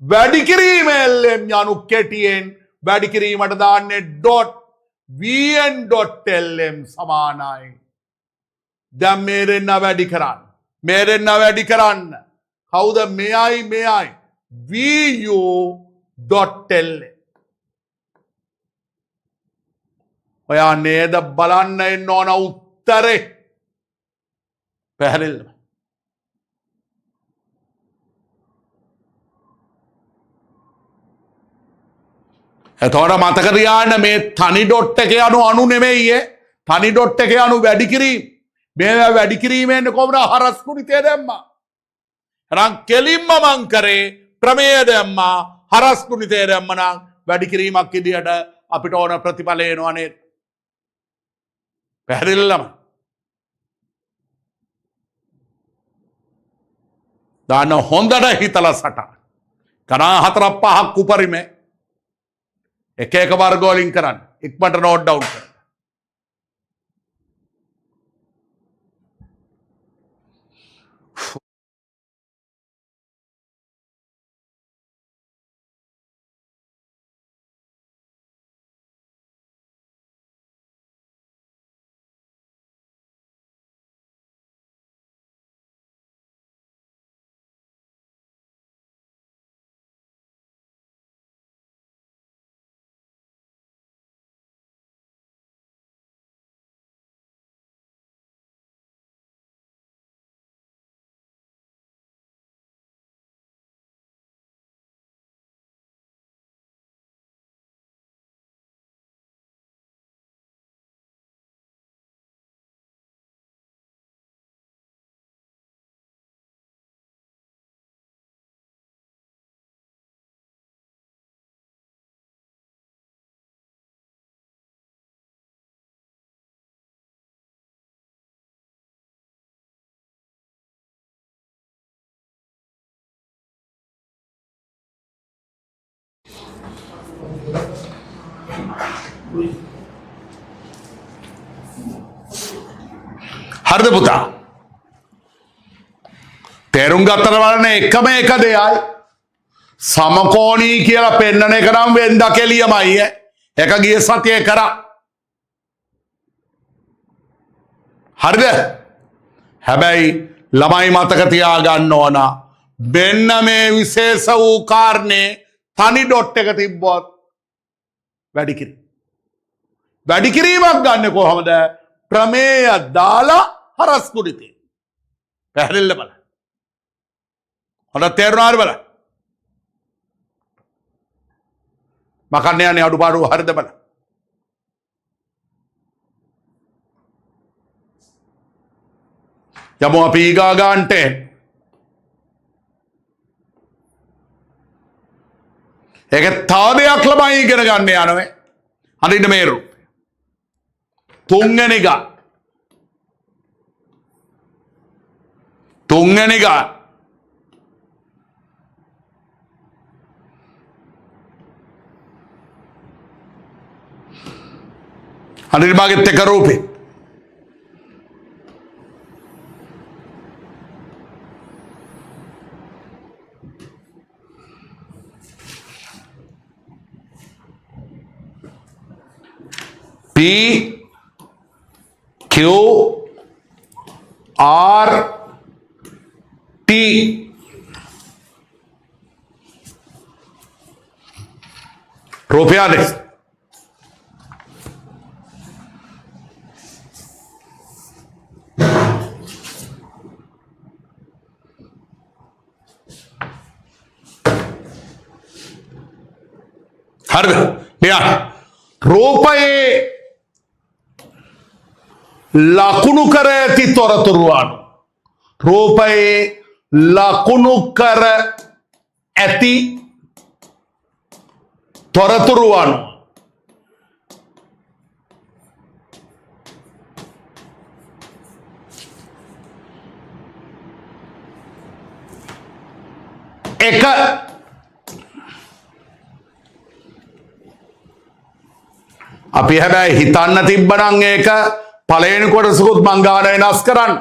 [SPEAKER 1] වැඩි කිරීම LM යනු කෙටියෙන් වැඩි කිරීමට දාන්නේ ඩොට් VN ඩොට් LM සමානයි. දැන් මේ දෙන්න වැඩි කරන්න. කවුද? මෙයයි VU ඩොට් LM. ඔයා නේද බලන්න එන්න ඕන උත්තරේ. පැහැදිලිද? එතකොට මතක තියාගන්න මේ තනි ඩොට් එක යනු අණු නෙමෙයි. තනි ඩොට් එක යනු වැඩි කිරීම. මේ වැඩි කිරීමෙන් කොහොමද හරස් කුණිතේ දැම්මා. එහෙනම් කෙලින්ම මං කරේ ප්‍රමේය දැම්මා හරස් කුණිතේ දැම්ම නම් වැඩි කිරීමක් විදියට අපිට ඕන ප්‍රතිඵල එනවා නේද? පැහැදිලිද? දාන්න හොඳට හිතලා සටහන්. ගණන් 4 5ක් උපරිමේ එක වර්ග වලින් කරන්න. ඉක්මනට නෝට් ඩවුන් කරන්න. හරිද පුතා? තේරුම් ගත්තට බලන්න එකම එක දෙයයි සමකෝණී කියලා පෙන්නන එක නම් වෙන්දා කෙලියමයි එක ගිය සතියේ කරා. හරිද? හැබැයි ළමයි මතක තියාගන්න ඕන මෙන්න මේ විශේෂ වූ කාරණේ තනි ඩොට් එක තිබ්බොත් වැඩි කිරීමක් ගන්න කොහොමද? ප්‍රමේය දාලා හරස් කුඩිතේ. පැහැදිලිද බලන්න. හොඳට තේරුණාද බලන්න. මකන්න යන්නේ අඩුපාඩු හරිද බලන්න. යමු අපි ඊගා ගන්නට. ඒක තව දෙයක් ළමයි ඉගෙන ගන්න යනවා. අනිත් මේ රූපය. තුන්වෙනි ගා අනිත් භාගෙත් එක රූපේ. P Q R T රූපයද? හරිද? මෙයා රූපයේ ලකුණු කර ඇති තොරතුරු අනුව රූපයේ ලකුණු කර ඇති තොරතුරු අනුව එක අපි හැබැයි හිතන්න තිබ්බනම් ඒක පළවෙනි කොටසකුත් මං ගාන වෙනස් කරන්න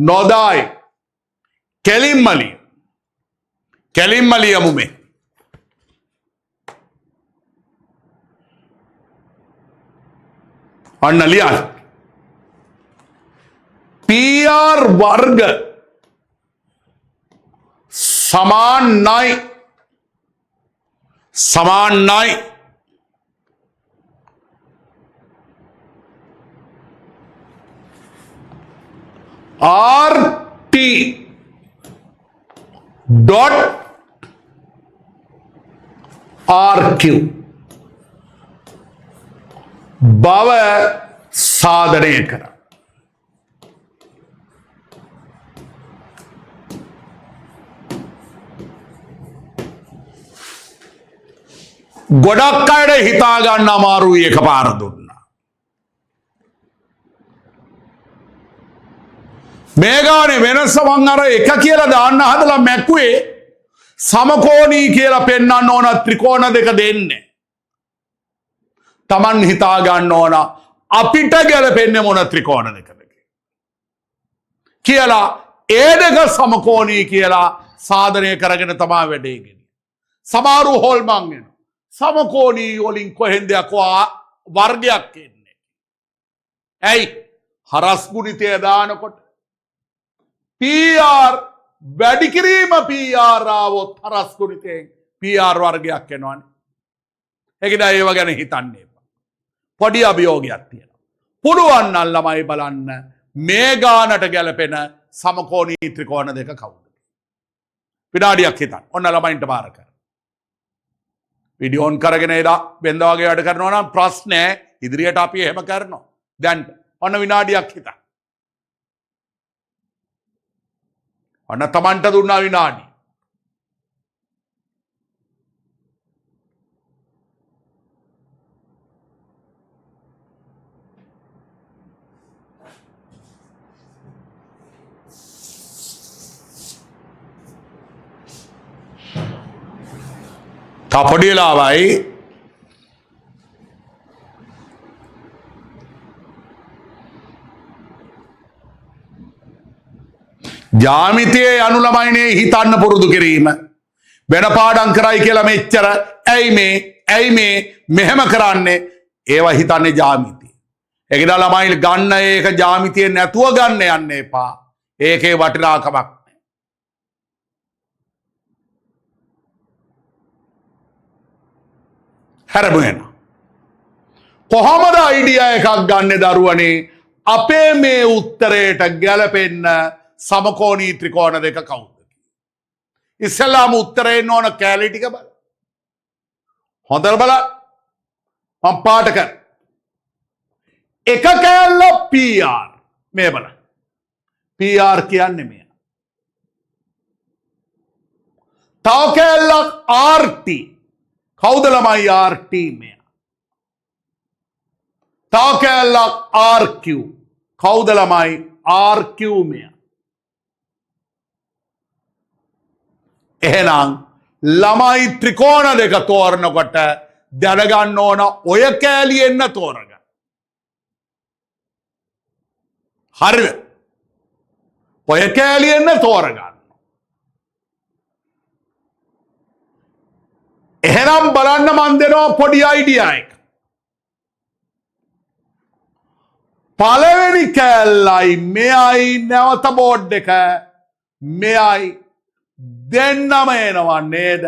[SPEAKER 1] නොදායි කෙලින්ම ලියමු මේ. අන්න ලියන්න. PR වර්ග සමානයි RT dot RQ බව සාධනය කර. ගොඩක් අයට හිතා ගන්න අමාරුයි එකපාර දුන්නා. මේ ගානේ වෙනස මං අර එක කියලා දාන්න හදලා මැක්කුවේ සමකෝණී කියලා පෙන්වන්න ඕන ත්‍රිකෝණ දෙක දෙන්නේ. Taman හිතා ගන්න ඕන අපිට ගැලපෙන්නේ මොන ත්‍රිකෝණ දෙකද කියලා ඒ දෙක සමකෝණී කියලා සාධනය කරගෙන තමයි වැඩේ ගෙනියන්නේ. සමහරු හොල්මන් වෙනවා. සමකෝණී වලින් කොහෙන්ද වර්ගයක් එන්නේ? ඇයි? හරස් ගුණිතය දානකොට PR වැඩි කිරීම PR ආවොත් හරස් ගුණිතයෙන් PR වර්ගයක් එනවනේ. ඒකද ඒව ගැන හිතන්න එපා. පොඩි අභියෝගයක් තියෙනවා. පුළුවන් නම් ළමයි බලන්න මේ ගානට ගැලපෙන සමකෝණී ත්‍රිකෝණ දෙක කවුද? විනාඩියක් හිතන්න. ඔන්න ළමයින්ට බාර කරන්න. වීඩියෝ ඔන් කරගෙන එලා වෙනද වගේ වැඩ කරනවා නම් ප්‍රශ්න ඉදිරියට අපි එහෙම කරනවා. දැන් ඔන්න විනාඩියක් හිතන්න. ඔන්න Tamanට දුන්නා විනාඩි. පොඩි වෙලාවයි ජ්‍යාමිතියේ යනු ළමයිනේ හිතන්න පුරුදු කිරීම. වෙන පාඩම් කරයි කියලා මෙච්චර ඇයි මේ මෙහෙම කරන්නේ ඒවා හිතන්නේ ජාමිතිය. ඒකද ළමයි ගන්න ඒක ජාමිතිය නැතුව ගන්න යන්න එපා. ඒකේ වටිනාකමක් නැහැ. හැරෙන්න. කොහොමද අයිඩියා එකක් ගන්න දරුවනේ අපේ මේ උත්තරයට ගැලපෙන්න සමකෝණී ත්‍රිකෝණ දෙක කවුද? ඉස්සෙල්ලාම උත්තරේ නෝන කැලේ ටික බලන්න. හොඳට බලන්න. මම පාට කර. එක කැලල PR මේ බලන්න. PR කියන්නේ මෙය. තව කැලලක් RT. කවුද ළමයි RT මෙය? තව කැලලක් RQ. කවුද ළමයි RQ මෙය? එහෙනම් ළමයි ත්‍රිකෝණ දෙක තෝරනකොට දැනගන්න ඕන ඔය කෑලියෙන්න තෝරගන්න. හරිද? ඔය කෑලියෙන්න තෝරගන්න. එහෙනම් බලන්න මන් දෙනවා පොඩි අයිඩියා එක. පළවෙනි කෑල්ලයි මෙයයි නැවත බෝඩ් එක මෙයයි දෙන්නම එනවා නේද?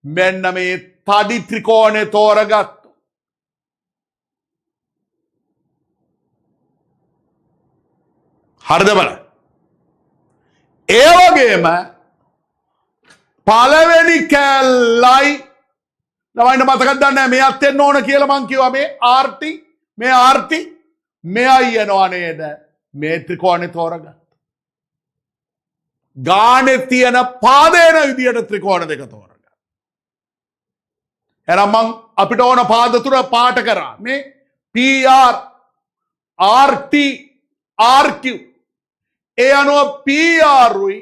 [SPEAKER 1] මෙන්න මේ තඩි ත්‍රිකෝණේ තෝරගත්තු. හරිද බලන්න. ඒ වගේම පළවෙනි කැලලයි ළමයින්ට මතකද දන්නේ මෙයත් එන්න ඕන කියලා මං කිව්වා මේ RT මෙයයි එනවා නේද? මේ ත්‍රිකෝණේ තෝරගත්තු. ගානේ තියෙන පාදේන විදියට ත්‍රිකෝණ දෙක තෝරගන්න. එහෙනම් මං අපිට ඕන පාද තුන පාට කරා. මේ PR RT RQ. ඒ අනුව PR උයි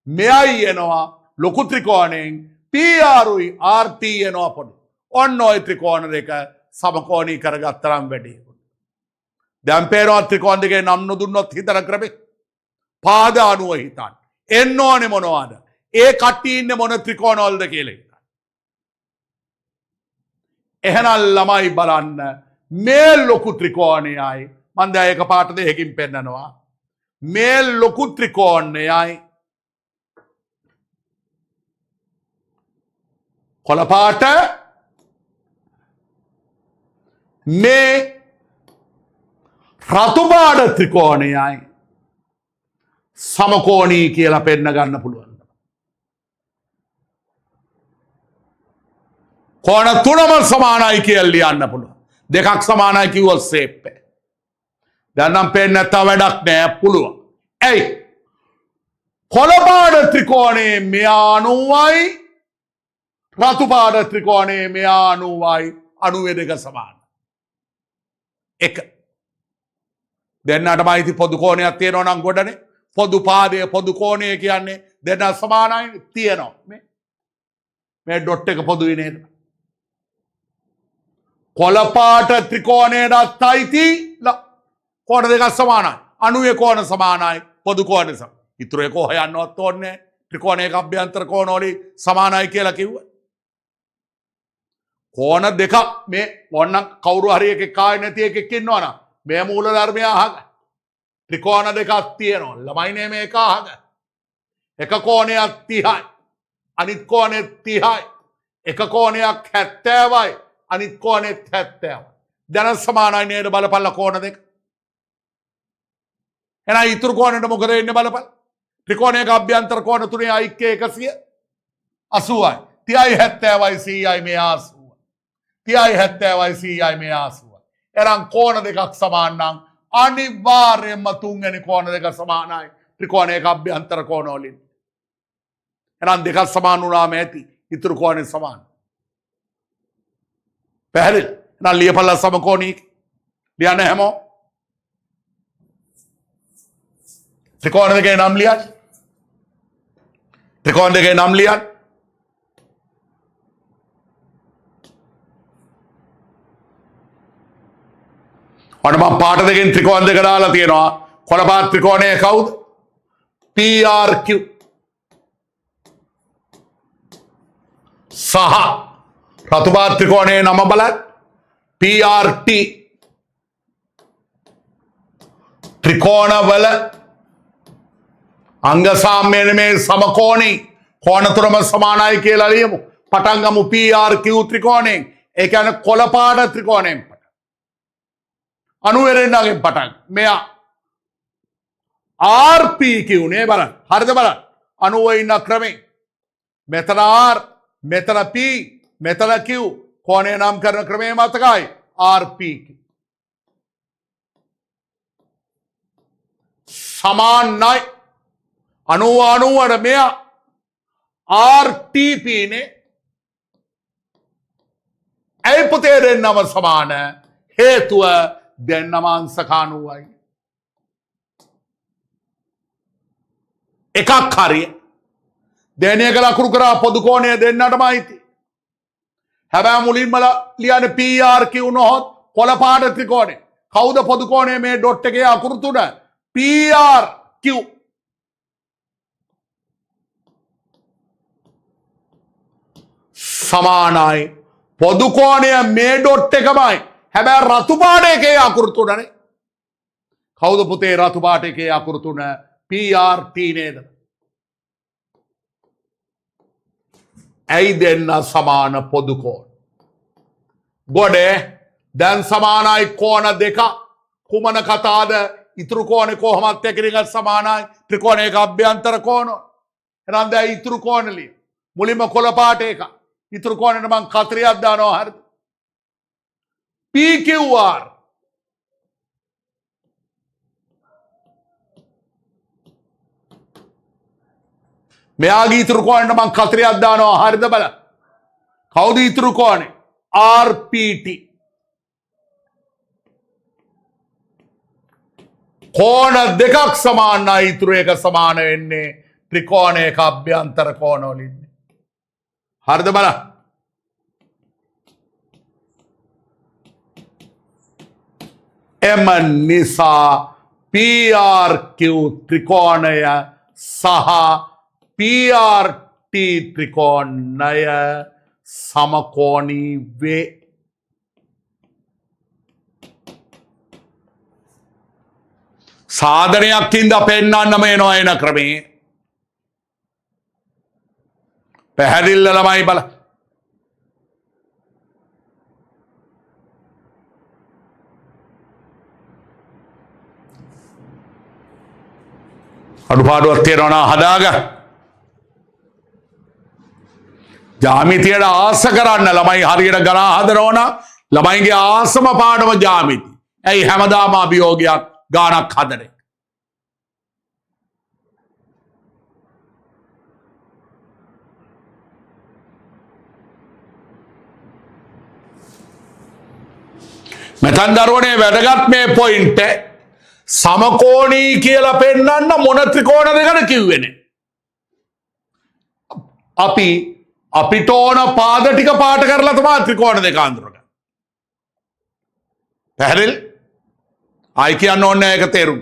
[SPEAKER 1] මෙයයි එනවා ලොකු ත්‍රිකෝණයෙන් PR උයි RT එනවා පොඩි. ඔන්න ඔය ත්‍රිකෝණ දෙක සමකෝණී කරගත්තරම් වැඩි. දැන් පේනවා ත්‍රිකෝණ දෙකේ නම් නොදුන්නොත් හිතන ක්‍රමේ පාද අනුව හිතන්න. එන්න ඕනේ මොනවද? ඒ කට්ටිය ඉන්නේ මොන ත්‍රිකෝණවලද කියලා හිතන්න. එහෙනම් ළමයි බලන්න මේ ලොකු ත්‍රිකෝණයයි මම දැන් එක පාට දෙකකින් පෙන්නනවා. මේ ලොකු ත්‍රිකෝණයයි කොළ පාට මේ රතු පාට ත්‍රිකෝණයයි සමකෝණී කියලා පෙන්න ගන්න පුළුවන්. කෝණ තුනම සමානයි කියලා ලියන්න පුළුවන්. දෙකක් සමානයි කිව්වොත් සේප් එක. දැන් නම් පෙන්න නැත්නම් වැඩක් නෑ පුළුවන්. ඇයි? කොළ පාට ත්‍රිකෝණේ මෙයා 90යි රතු පාට ත්‍රිකෝණේ මෙයා 90යි 92 සමානයි. එක. දෙන්නටම අයිති පොදු කෝණයක් තියෙනවා නම් ගොඩනේ. පොදු පාදය පොදු කෝණය කියන්නේ දෙන්න සමානයි තියෙනවා. මේ ඩොට් එක පොදුයි නේද? කොළ පාට ත්‍රිකෝණයට අයිති කෝණ දෙකක් සමානයි. 90 කෝණ සමානයි පොදු කෝණ සම. ඉතුරු එක හොයන්නවත් ඕනේ ත්‍රිකෝණයක අභ්‍යන්තර කෝණ වලින් සමානයි කියලා කිව්වා. කෝණ දෙකක් මේ ඕන්න කවුරු හරි එකෙක් කාය නැති එකෙක් ඉන්නවනම් මේ මූල ධර්මය අහගන්න. ත්‍රිකෝණ දෙකක් තියෙනවා. ළමයිනේ මේක අහගන්න. එක කෝණයක් 30යි. අනිත් කෝණය 30යි. එක කෝණයක් 70යි. අනිත් කෝණය 70යි. දැන් සමානයි නේද බලපල්ල කෝණ දෙක. එහෙනම් ඉතුරු කෝණයට මොකද වෙන්නේ බලපල්ල. ත්‍රිකෝණයක අභ්‍යන්තර කෝණ තුනේ ඓක්‍ය 180යි. 30යි 70යි 100යි මේ 80. 30යි 70යි 100යි මේ 80. එහෙනම් කෝණ දෙකක් සමාන නම් අනිවාර්යයෙන්ම තුන්වෙනි කෝණ දෙක සමානයි ත්‍රිකෝණයක අභ්‍යන්තර කෝණ වලින්. එහෙනම් දෙකක් සමාන වුණාම ඇති ඉතුරු කෝණේ සමාන. පැහැදිලි? එහෙනම් ලියපල්ලා සමකෝණී ලියන්න හැමෝ. ත්‍රිකෝණ දෙකේ නම් ලියන්න. ත්‍රිකෝණ දෙකේ නම් ලියන්න. ඔන්න මම පාට දෙකෙන් ත්‍රිකෝණ දෙක දාලා තියෙනවා. කොළ පාට ත්‍රිකෝණය කවුද? PRQ. සහ රතුපාට ත්‍රිකෝණයේ නම බලන්න PRT ත්‍රිකෝණවල අංග සාම්‍යමේ සමකෝණී කෝණ තුනම සමානයි කියලා ලියමු. පටන් ගමු PRQ ත්‍රිකෝණයෙන්. ඒ කියන්නේ කොළපාට ත්‍රිකෝණයෙන් පටන්. 90 ගෙන් පටන්. මෙයා RPQ නේ බලන්න. හරිද බලන්න. 90 ඉන්න ක්‍රමේ. මෙතන R, මෙතන P, මෙතන Q කෝණය නම් කරන ක්‍රමය මතකයි. RPQ. සමානයි 90 මෙයා RTP නේ. ඇයි පුතේ දෙන්නම සමාන? හේතුව දෙන්නම අංශක 90යි. එකක් හරිය. දෙණයක ලකුණු කරා පොදු කෝණය දෙන්නටම අයිති. හැබැයි මුලින්ම ලියන්නේ PRQ නොහොත් කොළපාට ත්‍රිකෝණය. කවුද පොදු කෝණය මේ ඩොට් එකේ අකුරු තුන? PRQ. සමානයි පොදු කෝණය මේ ඩොට් එකමයි. හැබැයි රතු පාට එකේ අකුරු තුනනේ. කවුද පුතේ රතු පාට එකේ අකුරු තුන? PRT නේද? ඇයි දෙන්න සමාන පොදු කෝණ? ගොඩේ දැන් සමානයි කෝණ දෙක. කුමන කතාවද? ඉතුරු කෝණේ කොහොමත් එකිනෙක සමානයි. ත්‍රිකෝණයක අභ්‍යන්තර කෝණ. එහෙනම් දැන් ඉතුරු කෝණ ලිය. මුලින්ම කොළ පාට එක. ඉතුරු කෝණයට මං කතරියක් දානවා. හරිද? PQR මෙයාගේ ඉතුරු කෝණයට මං කතරියක් දානවා. හරිද බලන්න. කවුද ඉතුරු කෝණේ? RPT. කෝණ දෙකක් සමානයි. ඉතුරු එක සමාන වෙන්නේ ත්‍රිකෝණයක අභ්‍යන්තර කෝණ වලින්. හරිද බලන්න. එම නිසා PRQ ත්‍රිකෝණය සහ PRT ත්‍රිකෝණය සමකෝණී වේ. සාධනයක් හින්දා පෙන්වන්නම එනවා එන ක්‍රමේ. පැහැදිල්ල ළමයි බල. අඩුපාඩුවක් තියෙනවා නම් හදාගන්න. ජ්‍යාමිතියට ආස කරන්න ළමයි හරියට ගණන් හදනවා නම් ළමයිගේ ආසම පාඩම ජ්‍යාමිති. ඇයි හැමදාම අභියෝගයක් ගානක් හදන්නේ? මෙතන දරුවනේ වැදගත් මේ පොයින්ට් සමකෝණී කියලා පෙන්වන්න මොන ත්‍රිකෝණ දෙකද කිව්වේනේ. අපිට ඕන පාද ටික පාට කරලා තමයි ත්‍රිකෝණ දෙක අඳුරගන්නේ. පැහැදිලි? ආයි කියන්න ඕනේ ඒක තේරුම්.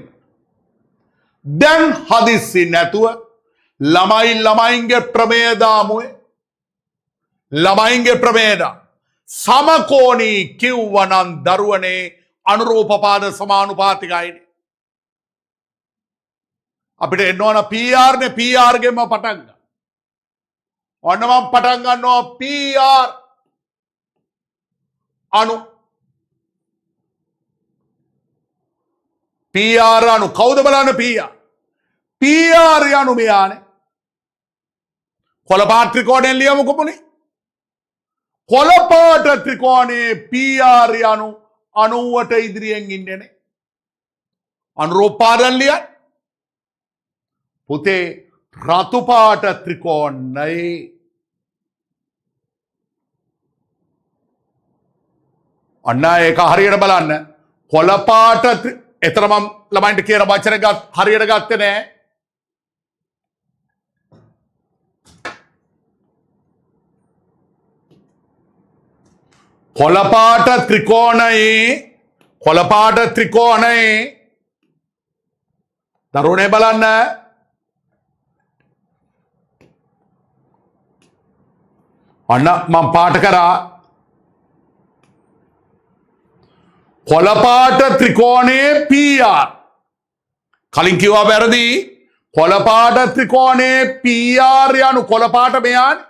[SPEAKER 1] දැන් හදිස්සි නැතුව ළමයින්ගේ ප්‍රමේය දාමුවේ. ළමයින්ගේ ප්‍රමේය දා සමකෝණී කිව්වනම් දරුවනේ අනුරූප පාද සමානුපාතිකයිනේ. අපිට එන්න ඕන PR නේ. PR ගෙම පටන් ගන්න. ඔන්න මම පටන් ගන්නවා PR අණු. PR අණු කවුද බලන්න PR? PR අණු මෙයානේ. කොළපාට ත්‍රිකෝණයෙන් ලියමුකෝ පුනේ. කොළපාට ත්‍රිකෝණයේ PR අණු 90ට ඉදිරියෙන් ඉන්නේ නේ. අනුරූප පාදන් ලියන්න. පුතේ රතු පාට ත්‍රිකෝණයි අන්න ඒක හරියට බලන්න. කොළපාට එතන මම ළමයින්ට කියන වචන හරියට ගත්තේ නෑ. කොළපාට ත්‍රිකෝණයේ දරුවනේ බලන්න. අන්න මම පාට කරා කොළපාට ත්‍රිකෝණයේ PR. කලින් කිව්වා වැරදි. කොළපාට ත්‍රිකෝණයේ PR යනු කොළපාට මෙයානේ.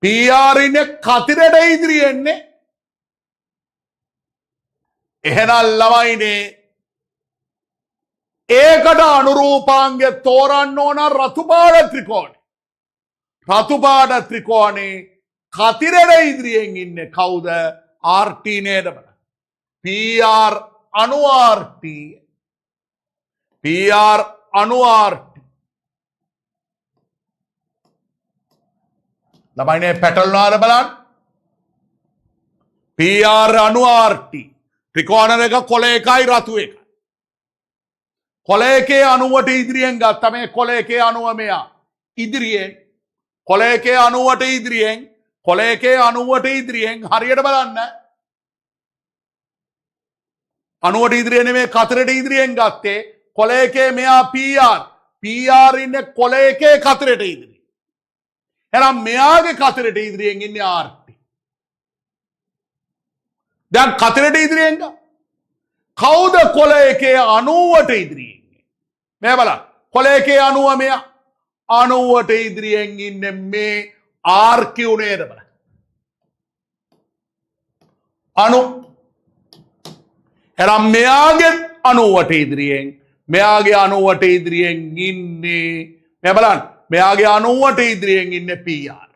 [SPEAKER 1] PR ඉන්නේ කතිරට ඉදිරියෙන්නේ. එහෙනම් ළමයිනේ ඒකට අනුරූපාංගය තෝරන්න ඕන රතුපාට ත්‍රිකෝණය. රතුපාට ත්‍රිකෝණේ කතිරට ඉදිරියෙන් ඉන්නේ කවුද? RT නේද? PR අනු RT. PR අනු RT. ළමයිනේ පැටලුණාද බලන්න. PR අනු RT. ත්‍රිකෝණ දෙක කොළ එකයි රතු එකයි. කොළ එකේ අණුවට ඉදිරියෙන් ගත්ත මේ කොළ එකේ අණුව මෙයා ඉදිරියෙන් කොළ එකේ අණුවට ඉදිරියෙන් කොළ එකේ අණුවට ඉදිරියෙන් හරියට බලන්න. අණුවට ඉදිරියෙන් නෙමෙයි කතරට ඉදිරියෙන් ගත්තේ. කොළ එකේ මෙයා PR ඉන්නේ කොළ එකේ කතරට ඉදිරියෙන්. එහෙනම් මෙයාගේ කතරට ඉදිරියෙන් ඉන්නේ RT. දැන් කතරට ඉදිරියෙන් කවුද කොළ එකේ අණුවට ඉදිරියෙන්? මේ බලන්න. කොළ එකේ අණුව මෙයා. අණුවට ඉදිරියෙන් ඉන්නේ මේ RQ නේද බලන්න. අණු එහෙනම් මෙයාගේ අණුවට ඉදිරියෙන් ඉන්නේ මේ බලන්න. මෙයාගේ අණුවට ඉදිරියෙන් ඉන්නේ PR.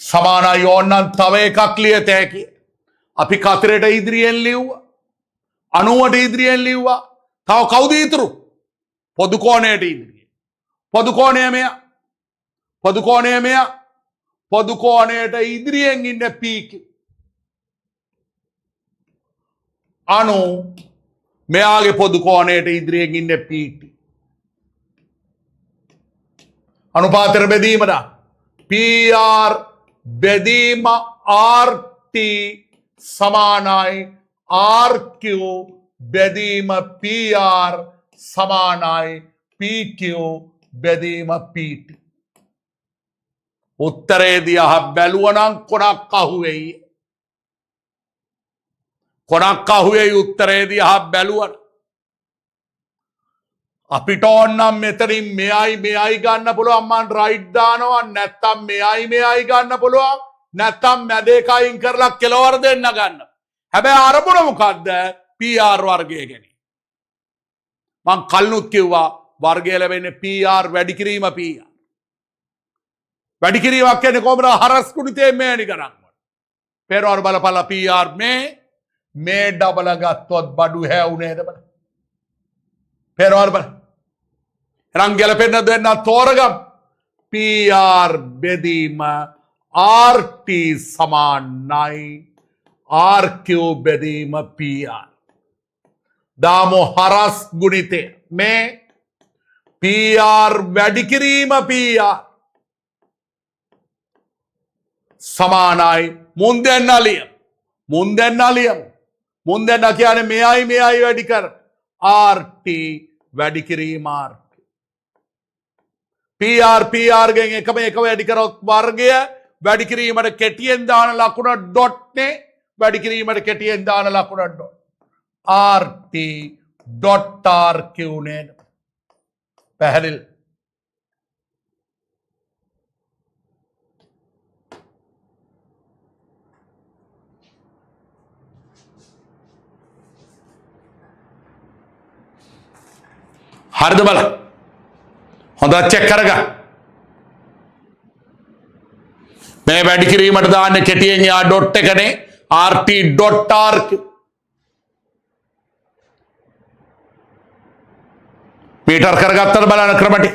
[SPEAKER 1] සමානයි ඕනනම් තව එකක් ලියත හැකි. අපි කතරට ඉදිරියෙන් ලිව්වා. අණුවට ඉදිරියෙන් ලිව්වා. තව කවුද ඉතුරු? පොදු කෝණයට ඉදිරියෙන්. පොදු කෝණය මෙයා. පොදු කෝණයට ඉදිරියෙන් ඉන්නේ PQ. අණු මෙයාගේ පොදු කෝණයට ඉදිරියෙන් ඉන්නේ PT. අනුපාතර බෙදීමද PR බෙදීම RT සමානයි RQ බෙදීම PR සමානයි PQ බෙදීම PT. උත්තරේ දිහා බැලුවනම් කොනක් අහුවෙයි. කොනක් අහුවෙයි උත්තරේ දිහා බැලුවන. අපිට ඕනනම් මෙතනින් මෙයයි ගන්න පුළුවන්. මම රයිට් දානවා. නැත්තම් මෙයයි ගන්න පුළුවන්. නැත්තම් මැද එක අයින් කරලා කෙලවර දෙන්න ගන්න. හැබැයි අරමුණ මොකද්ද? PR වර්ගය ගැන. මං කල්නුත් කිව්වා වර්ගය ලැබෙන්නේ PR වැඩි කිරීම PR. වැඩි කිරීමක් කියන්නේ කොහොමද? හරස් කුණිතේ මේනි ගණන්. පේනවද බලපල්ලා PR මේ ඩබල ගත්තොත් බඩු හැවුනේද බලන්න. පේනවද බලන්න. එහෙනම් ගැලපෙන්න දෙන්න තෝරගම්. PR බෙදීම RT සමානයි RQ බෙදීම PR. දාමු හරස් ගුණිතය. මේ PR වැඩි කිරීම PR සමානයි මුන් දෙන්න ලියමු. මුන් දෙන්න කියන්නේ මෙයයි වැඩි කර RT වැඩි කිරීම RT. PR ගෙන් එකම එක වැඩි කරොත් වර්ගය වැඩි කිරීමට කෙටියෙන් දාන ලකුණ ඩොට් නේ. වැඩි කිරීමට කෙටියෙන් දාන ලකුණ ඩොට්. RT ඩොට් RQ නේද? පැහැදිලි. හරිද බලන්න. හොඳට චෙක් කරගන්න. මේ වැඩි කිරීමට දාන්න කෙටියෙන් යා ඩොට් එකනේ RT ඩොට් RQ. මීටර් කරගත්තද බලන්න ක්‍රමටි.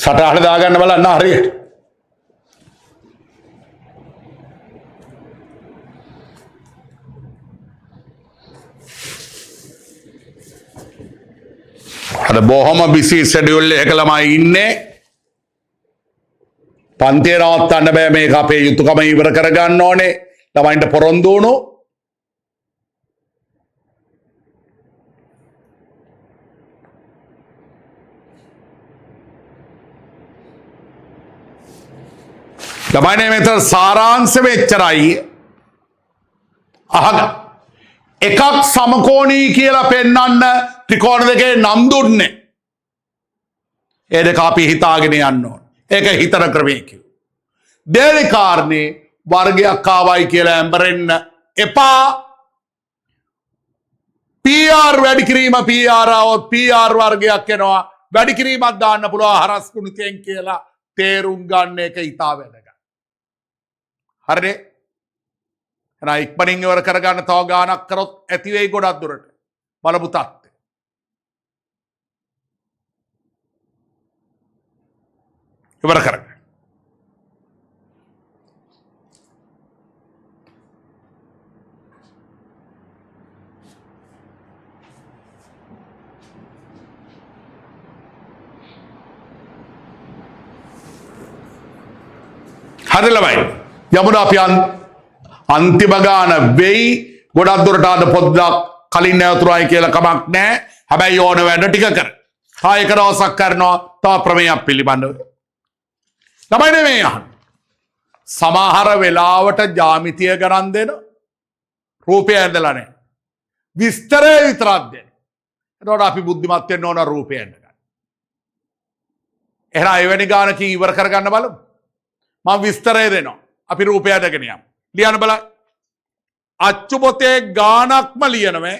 [SPEAKER 1] සටහන දාගන්න බලන්න හරියට. අද බොහොම බිසි ෂෙඩියුල් එකක ළමයි ඉන්නේ. පන්තිය නවත්තන්න බෑ මේක අපේ යුතුයකම ඉවර කරගන්න ඕනේ ළමයින්ට පොරොන්දු වුණු ළමයිනේ මෙතන සාරාංශය මෙච්චරයි අහග එකක් සමකෝණී කියලා පෙන්වන්න ත්‍රිකෝණ දෙකේ නම් දුන්නේ ඒ දෙක අපි හිතාගෙන යන්න ඕන ඒක හිතන ක්‍රමයේ කිව්ව දෙවෙනි කාරණේ වර්ගයක් ආවයි කියලා ඇඹරෙන්න එපා PR වැඩි කිරීම PR આવොත් PR වර්ගයක් එනවා වැඩි කිරීමක් දාන්න පුළුවන් හරස් කුණුකෙන් කියලා තේරුම් ගන්න එක ඉතා වැදගත් හරිනේ එහෙනම් ඉක්මනින් ඉවර කරගන්න තව ගානක් කරොත් ඇති වෙයි ගොඩක් දුරට බලමු තාත්තේ ඉවර කරගන්න හරි ළමයි යමුන අපි අන්තිම ගාන වෙයි ගොඩක් දුරට අද පොඩ්ඩක් කලින් නැවතුනායි කියලා කමක් නැහැ හැබැයි ඕන වැඩ ටික කර ආයෙක දවසක් කරනවා තව ප්‍රමේයක් පිළිබඳව ළමයි නෙමෙයි අහන්න සමහර වෙලාවට ජ්‍යාමිතිය ගණන් දෙන රූපය ඇඳලා නැහැ විස්තරය විතරක් දෙන එතකොට අපි බුද්ධිමත් වෙන්න ඕන රූපය ඇඳ ගන්න එහෙනම් එවැනි ගානකින් ඉවර කරගන්න බලමු මම විස්තරය දෙනවා අපි රූපය අදගෙන යමු ලියන්න බලන්න අච්චු පොතේ ගානක්ම ලියනවේ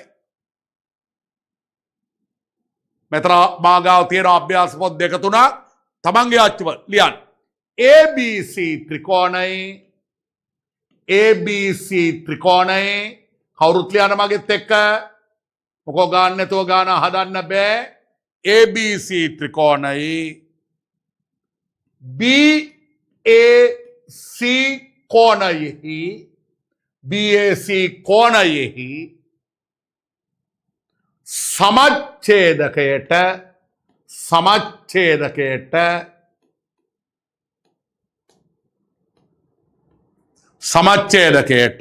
[SPEAKER 1] මෙතන මාගාව තියෙන අභ්‍යාස පොත් දෙක තුනක් තමන්ගේ අච්චු පොත ලියන්න ABC ත්‍රිකෝණයේ කවුරුත් ලියන්න මගෙත් එක්ක මොකෝ ගාන්න නැතුව ගාන හදන්න බෑ ABC ත්‍රිකෝණයේ BAC कोणයෙහි සමච්ඡේදකයට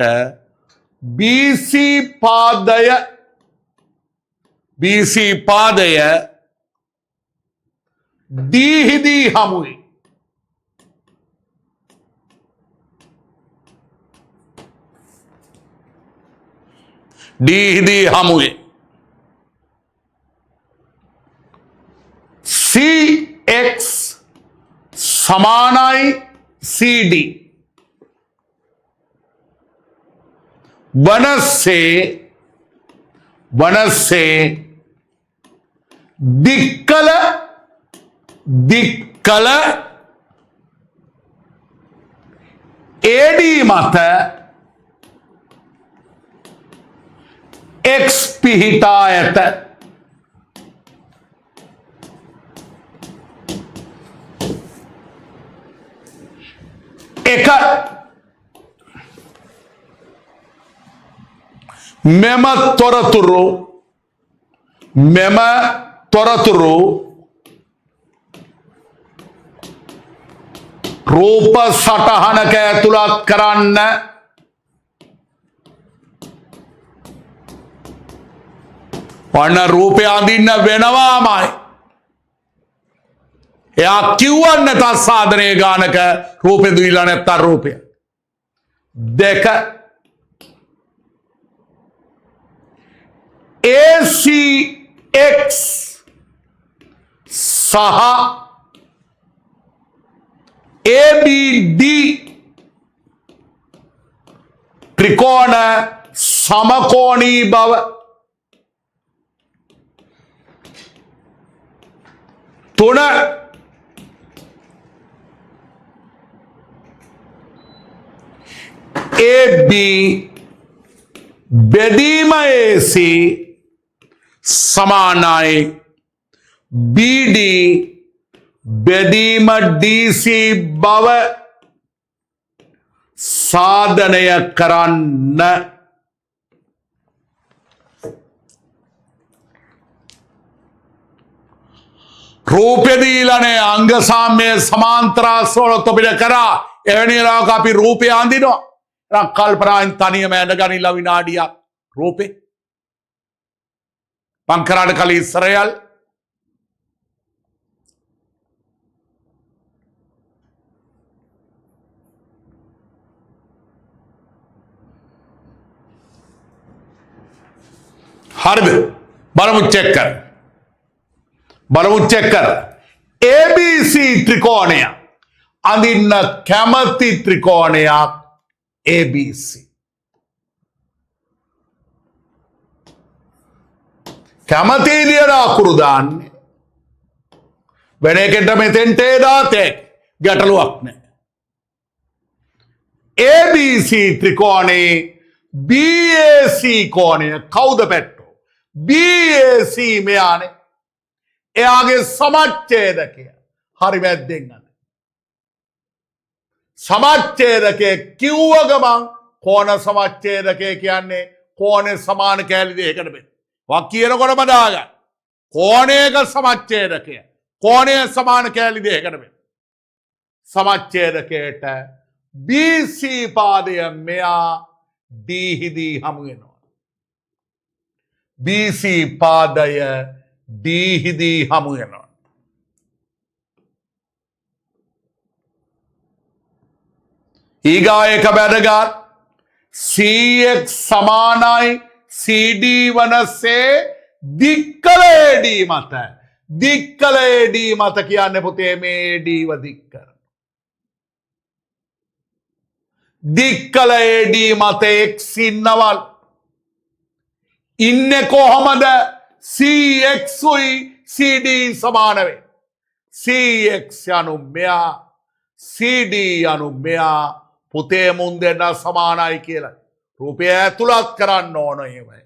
[SPEAKER 1] BC පාදය D හිදී හමුවේ D හිදී හමුවේ CX සමානයි CD වනස්සේ දික්කල AD මත X පිහිටා ඇත එක මෙම තොරතුරු රූප සටහනක ඇතුළත් කරන්න ඔන්න රූපය අඳින්න වෙනවාමයි එයා කිව්වන්න නැතත් සාධනය ගානක රූපෙ දුවිලා නැත්තම් රූපය දෙක ACX සහ ABD ත්‍රිකෝණ සමකෝණී බව තුන AB බෙදීම AC සමානයි BD බෙදීම DC බව සාධනය කරන්න රූපෙ දීලානේ අංග සාම්‍ය සමාන්තරාස්වලත් අපිට කරා එවැනි වෙලාවක අපි රූපය අඳිනවා. නම් කල්පනාෙන් තනියම ඇඳගනිලා විනාඩියක් රූපේ පංකරාඩ කලී ඉස්සරයල් හරිද? බලමු චෙක් කර. ABC ත්‍රිකෝණය අඳින්න කැමති ත්‍රිකෝණයක් ABC. කැමති ලියන අකුරු දාන්නේ. වෙන එකට මෙතෙන්ට දාතේ ගැටලුවක් නැහැ. ABC ත්‍රිකෝණේ BAC කෝණය කවුද පැට්ටෝ? BAC මෙයානේ. එයාගේ සමච්ඡේදකය හරි වැද්දෙන් ගන්න. සමච්ඡේදකය කිව්ව ගමන් කෝණ සමච්ඡේදකය කියන්නේ කෝණේ සමාන කෑලි දෙකකට බෙද. වක් කියනකොටම දාගන්න. කෝණයක සමච්ඡේදකය කෝණය සමාන කෑලි දෙකකට බෙද. සමච්ඡේදකයට BC පාදය මෙයා D හිදී හමු වෙනවා. BC පාදය D හිදී හමු වෙනවා. ඊගා එක බැදගත් CX සමානයි CD වනසේ දික්කල AD මත. දික්කල AD මත කියන්නේ පුතේ මේ AD ව දික් කරන. දික්කල AD මත X ඉන්නවල් ඉන්නේ කොහමද? CX උයි CD සමාන වේ. CX යනු මෙයා CD යනු මෙයා පුතේ මුන් දෙන්න සමානයි කියලා රූපය ඇතුළත් කරන්න ඕන ඒවයි.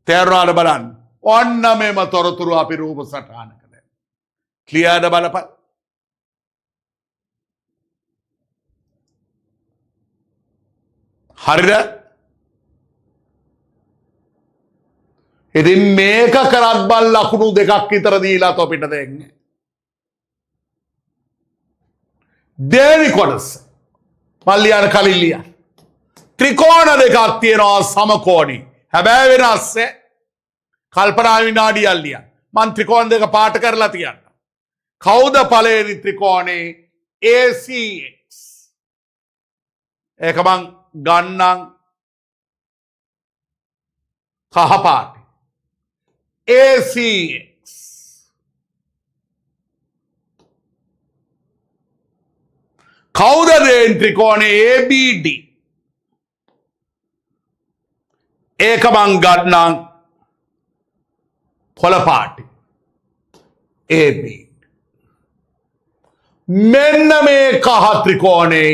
[SPEAKER 1] තේරුණාද බලන්න. ඔන්න මෙම තොරතුරු අපි රූප සටහනක දැන්. ක්ලියර්ද බලපන්. හරිද? ඉතින් මේක කරත් බල ලකුණු දෙකක් විතර දීලා තොපිට දෙන්නේ. දෙවි කොටස මල්ලියන කලිල්ලිය ත්‍රිකෝණ දෙකක් තියෙනවා සමකෝණී. හැබැයි වෙනස් කල්පනා විනාඩියක් ලියන්න. මම ත්‍රිකෝණ දෙක පාට කරලා තියන්න. කවුද පළවෙනි ත්‍රිකෝණේ? ACX. ඒක මං ගන්නම් කහ පාට. ACX. කවුද දෙවෙනි ත්‍රිකෝණේ? ABD. ඒක මං ගන්නම් කොළ පාටි. AB. මෙන්න මේ කහ ත්‍රිකෝණේ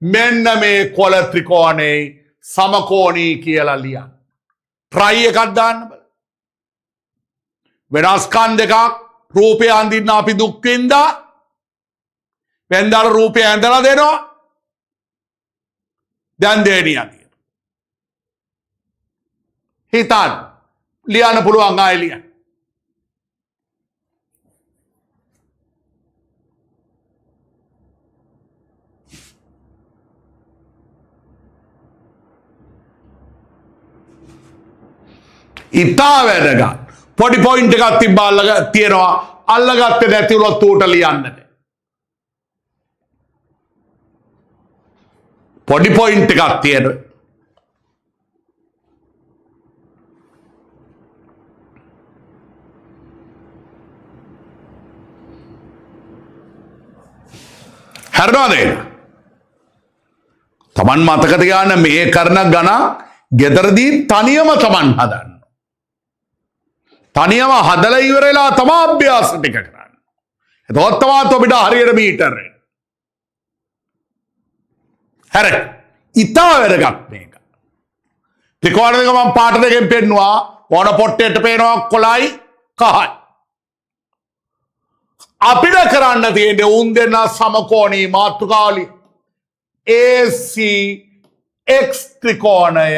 [SPEAKER 1] මෙන්න මේ කොළ ත්‍රිකෝණේ සමකෝණී කියලා ලියන්න. try එකක් දාන්න බල. වෙනස්කම් දෙකක් රූපය අඳින්න අපි දුක් විඳා. වෙන්දාර රූපය ඇඳලා දෙනවා. දැන් දෙණියක්. හිතන්න ලියන්න පුළුවන් ආයෙ ලියන්න. ඉතා වැදගත්. පොඩි පොයින්ට් එකක් තිබ්බා තියෙනවා. අල්ලගත්තේ නැති වුණොත් ඌට ලියන්න. පොඩි පොයින්ට් එකක් තියෙනවා. හරිද? තමන් මතක තියාගන්න මේ කරන ගණන් ගෙදරදී තනියම තමන් හදන්න. තනියම හදලා ඉවරලා තමයි අභ්‍යාස ටික කරන්න. එතකොට තමයි ඔබට හරියට මීටර එන්නේ. හරි. ඉතා වැදගත් මේක. ත්‍රිකෝණ දෙක මම පාට දෙකෙන් පෙන්නුවා. ඕන පොට්ටේට පේනවා කොළයි කහයි. අපිට කරන්න තියෙන්නේ උන් දෙන්න සමකෝණී මාතෘකාවලිය. ACX ත්‍රිකෝණය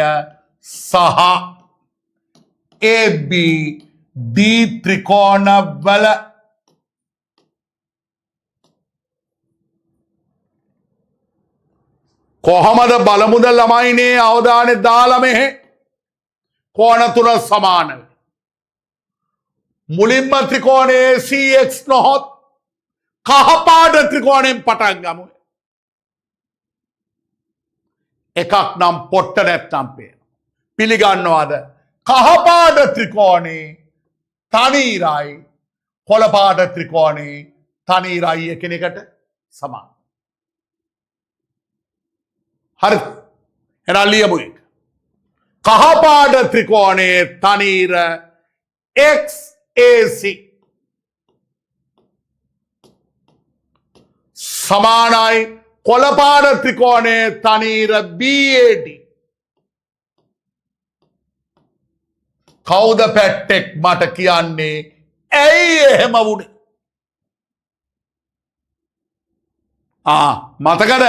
[SPEAKER 1] සහ AB දී ත්‍රිකෝණවල කොහොමද බලමුද ළමයිනේ අවධානය දාලා මෙහෙ කෝණ තුන සමාන වෙයි. මුලින්ම ත්‍රිකෝණයේ CX නොහොත් කහපාට ත්‍රිකෝණයෙන් පටන් ගමු. එකක් නම් පොට්ට නැත්නම් පේන. පිළිගන්නවාද? කහපාට ත්‍රිකෝණේ තනීරයි කොළපාට ත්‍රිකෝණේ තනීරයි එකිනෙකට සමාන. හරි. එහෙනම් ලියමු එක. කහපාට ත්‍රිකෝණයේ තනීර XAC සමානයි කොළපාට ත්‍රිකෝණයේ තනීර BAD. කවුද පැට්ටෙක් මට කියන්නේ ඇයි එහෙම වුනේ? මතකද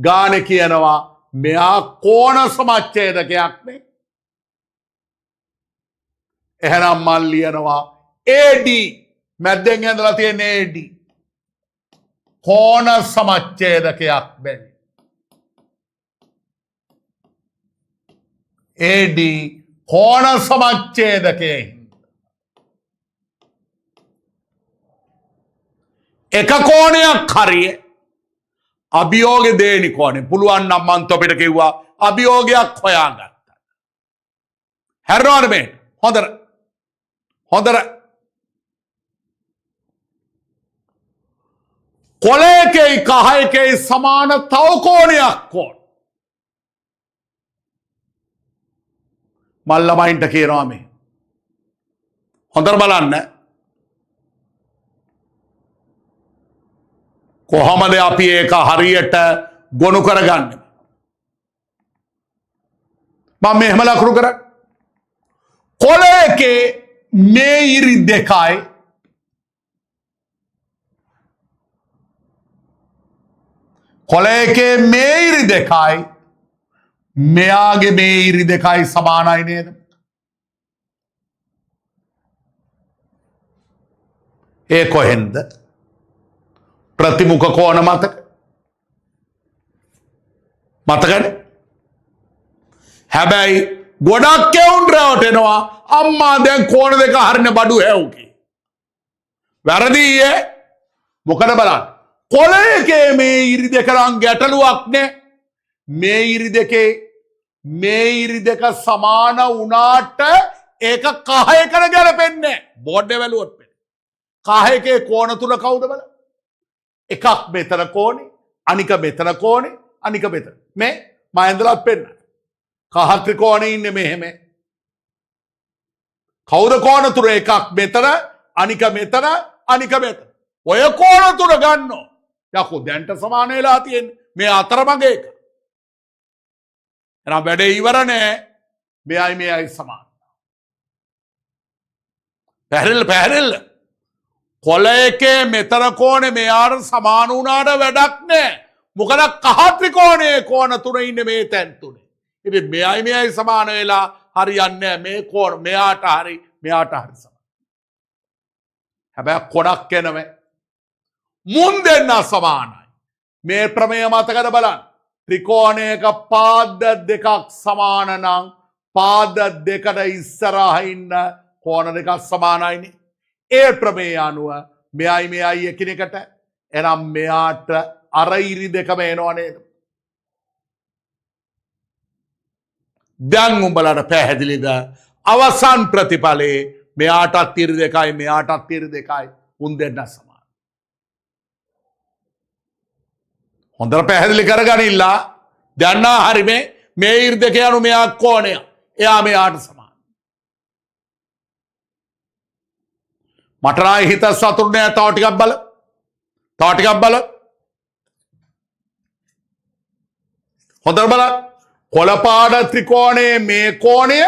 [SPEAKER 1] ගානේ කියනවා මෙයා කෝණ සමච්ඡේදකයක් නේ. එහෙනම් මල් ලියනවා AD මැද්දෙන් ඇඳලා තියෙන AD කෝණ සමච්ඡේදකයක් බැරි. AD කෝණ සමච්ඡේදකයේ එක කෝණයක් හරිය අභියෝග දෙවෙනි කෝණේ පුළුවන් නම් මං තොපිට කිව්වා අභියෝගයක් හොයාගත්තා. හැරෙනවද මේ? හොඳට කොළ එකේ කහ එකේ සමාන තව කෝණයක් කෝණ. මල් ළමයින්ට කියනවා මේ. හොඳට බලන්න. කොහොමද අපි ඒක හරියට ගොනු කරගන්නේ? මම මෙහෙම ලකුණු කරා. කොළ එකේ මේ ඉරි දෙකයි කොළ එකේ මේ ඉරි දෙකයි මෙයාගේ මේ ඉරි දෙකයි සමානයි නේද? ඒ කොහෙන්ද? ප්‍රතිමුඛ කෝණ මතකද? හැබැයි ගොඩක් එවුන් රැවටෙනවා අම්මා දැන් කෝණ දෙක හරින බඩු හැව් කි. වැරදි ඈ. මොකද බලන්න. කොළ එකේ මේ ඉරි දෙක නම් ගැටලුවක් නේ. මේ ඉරි දෙක සමාන වුණාට ඒක කහ එකට ගැලපෙන්නේ. බෝඩ් එක වැළුවොත් පෙන්නේ. කහ එකේ කෝණ තුන කවුද බලන්න. එකක් මෙතන කෝණේ, අනික මෙතන කෝණේ, අනික මෙතන. මේ මම ඇඳලා පෙන්නන. කහ ත්‍රිකෝණේ ඉන්නේ මෙහෙම. කවුද කෝණ තුන? එකක් මෙතන, අනික මෙතන, අනික මෙතන. ඔය කෝණ තුන ගන්නෝ. යකෝ දැන්ට සමාන වෙලා තියෙන්නේ. මේ අතරමඟ එක. එහෙනම් වැඩේ ඉවර නෑ. මෙයයි සමාන. පැහැදිලිද? කොළ එකේ මෙතන කෝණේ මෙයාට සමාන වුණාට වැඩක් නෑ. මොකද කහ ත්‍රිකෝණයේ කෝණ තුන ඉන්නේ මේ තැන් තුනේ. ඉතින් මෙයයි සමාන වෙලා හරියන්නේ මේ කෝණ මෙයාට හරි සමාන. හැබැයි කොටක් එනවේ මුන් දෙන්න සමානයි. මේ ප්‍රමේය මතකද බලන්න. ත්‍රිකෝණයක පාද දෙකක් සමාන නම් පාද දෙකට ඉස්සරහා ඉන්න කෝණ දෙකක් සමානයිනේ. ඒ ප්‍රමේය අනුව මෙයයි එකිනෙකට එනම් මෙයාට අර ඉරි දෙකම එනවා නේද? දැන් උඹලට පැහැදිලිද? අවසන් ප්‍රතිඵලේ මෙයාටත් ඉරි දෙකයි මෙයාටත් ඉරි දෙකයි උන් දෙන්න සමාන. හොඳට පැහැදිලි කරගනින්න. දැන් හරි මේ ඉරි දෙක යනු මෙයා කෝණය. එයා මෙයාට සමාන. මට නම් හිත සතුටු නෑ. තව ටිකක් බල. හොඳට බලන්න. කොළපාට ත්‍රිකෝණයේ මේ කෝණය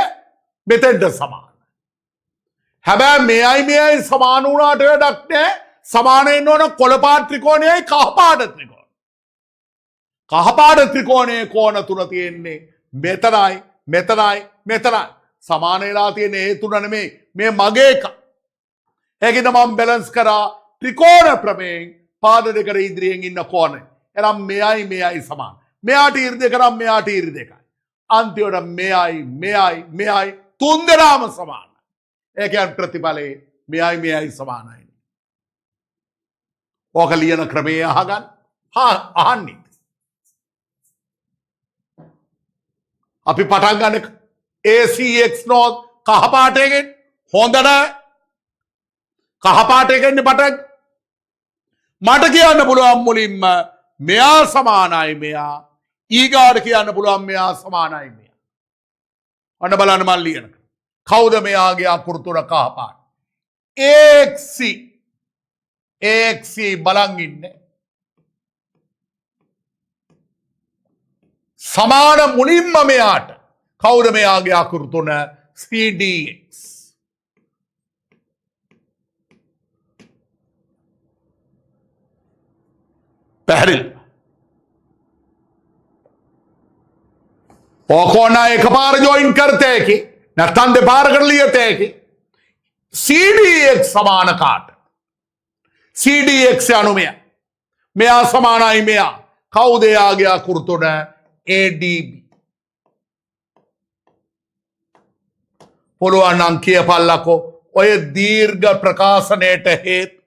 [SPEAKER 1] මෙතෙන්ට සමාන. හැබැයි මෙයයි සමාන වුණාට වැඩක් නෑ. සමාන වෙන්න ඕන කොළපාට ත්‍රිකෝණයයි කහපාට ත්‍රිකෝණය. කහපාට ත්‍රිකෝණයේ කෝණ තුන තියෙන්නේ මෙතනයි. සමාන වෙලා තියෙන ඒ තුන නෙමෙයි මේ මගේ එක. ඒකද මම බැලන්ස් කරා ත්‍රිකෝණ ප්‍රමේයෙන් පාද දෙකට ඉදිරියෙන් ඉන්න කෝණය. එහෙනම් මෙයයි සමාන. මෙයාට ඉරිදි කරා මෙයාට ඉරිදි එකයි. අන්තිමට මෙයයි තුන් දෙනාම සමානයි. ඒ කියන්නේ ප්‍රතිඵලේ මෙයයි සමානයි. ඕක ලියන ක්‍රමයේ අහගන්න. අහන්නේ. අපි පටන් ගන්න ACX නෝත් කහ පාටයෙන් හොඳ නැහැ. කහ පාටයෙන් පටන් මට කියන්න පුළුවන් මුලින්ම මෙයා සමානයි මෙයා. ඊගාට කියන්න පුළුවන් මෙයා සමානයි මෙයා. අන්න බලන්න මම ලියන. කවුද මෙයාගේ අකුරු තුන කහ පාට? AXC බලන් ඉන්නේ. සමාන මුලින්ම මෙයාට කවුද මෙයාගේ අකුරු තුන? CDX. පැහැදිලි? ඕකෝන එකපාර ජොයින් කරතේ කි නැත්නම් දෙපාරකට ලියතේ කි CDX සමාන කාට? CDX අනුමය මෙයා සමානයි මෙයා. කවුද එයාගේ අකුරු තුන? ADB. පුළුවන් නම් කියපල්ලකෝ ඔය දීර්ඝ ප්‍රකාශනයට හේතු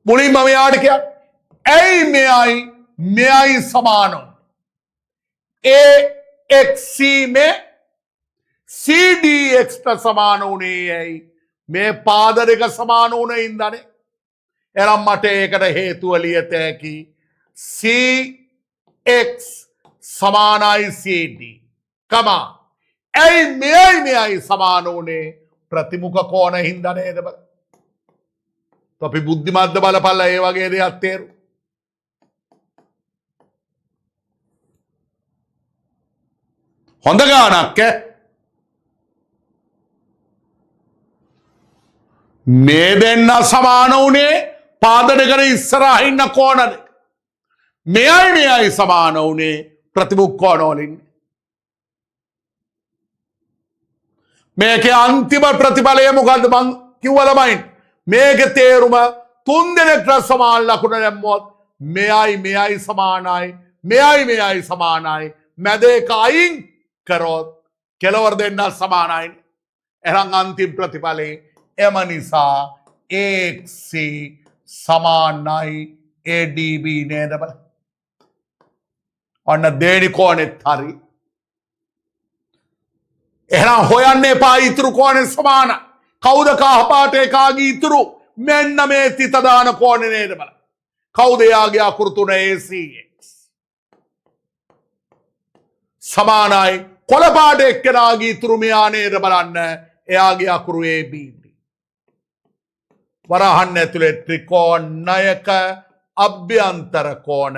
[SPEAKER 1] මුලින්ම මෙයාට කිය ඇයි මෙයයි සමානෝ AXC में CDX සමාන උනේ ඇයි? මේ පාද දෙක සමාන උනේ ඉඳනේ. එනම් මට ඒකට හේතුව ලියත හැකි CX සමානයි CD කමා ඇයි මෙයයි සමාන උනේ? ප්‍රතිමුඛ කෝණ හින්දා නේද? අපි බුද්ධිමත්ද බලපල්ලා ඒ වගේ දෙයක් තේරු. හොඳ ගානක් මේ දෙන්න සමාන උනේ පාද දෙකට ඉස්සරහා ඉන්න කෝණ දෙක. මෙයයි සමාන උනේ ප්‍රතිමුඛ කෝණ වලින්. මේකේ අන්තිම ප්‍රතිඵලය මොකද්ද මං කිව්වා ළමයින්? මේකේ තේරුම තුන් දෙනෙක්ට සමාන ලකුණ දැම්මොත් මෙයයි සමානයි මෙයයි සමානයි මැද එක අයින් කරොත් කෙලවර දෙන්න සමානයි. එහෙනම් අන්තිම ප්‍රතිඵලේ එම නිසා AXC සමානයි ADB නේද බල. ඔන්න දෙවෙනි කෝණෙත් හරි. එහෙනම් හොයන්න එපා ඉතුරු කෝණේ සමාන. කවුද කහ පාටේ කාගේ ඉතුරු? මෙන්න මේ තිත දාන කෝණේ නේද බල. කවුද යාගේ අකුරු තුන? ACX සමානයි කොළ පාට එක්කෙනාගේ ඉතුරු මෙයා නේද බලන්න. එයාගේ අකුරු ABD. වරහන් ඇතුලේ ත්‍රිකෝණයක අභ්‍යන්තර කෝණ.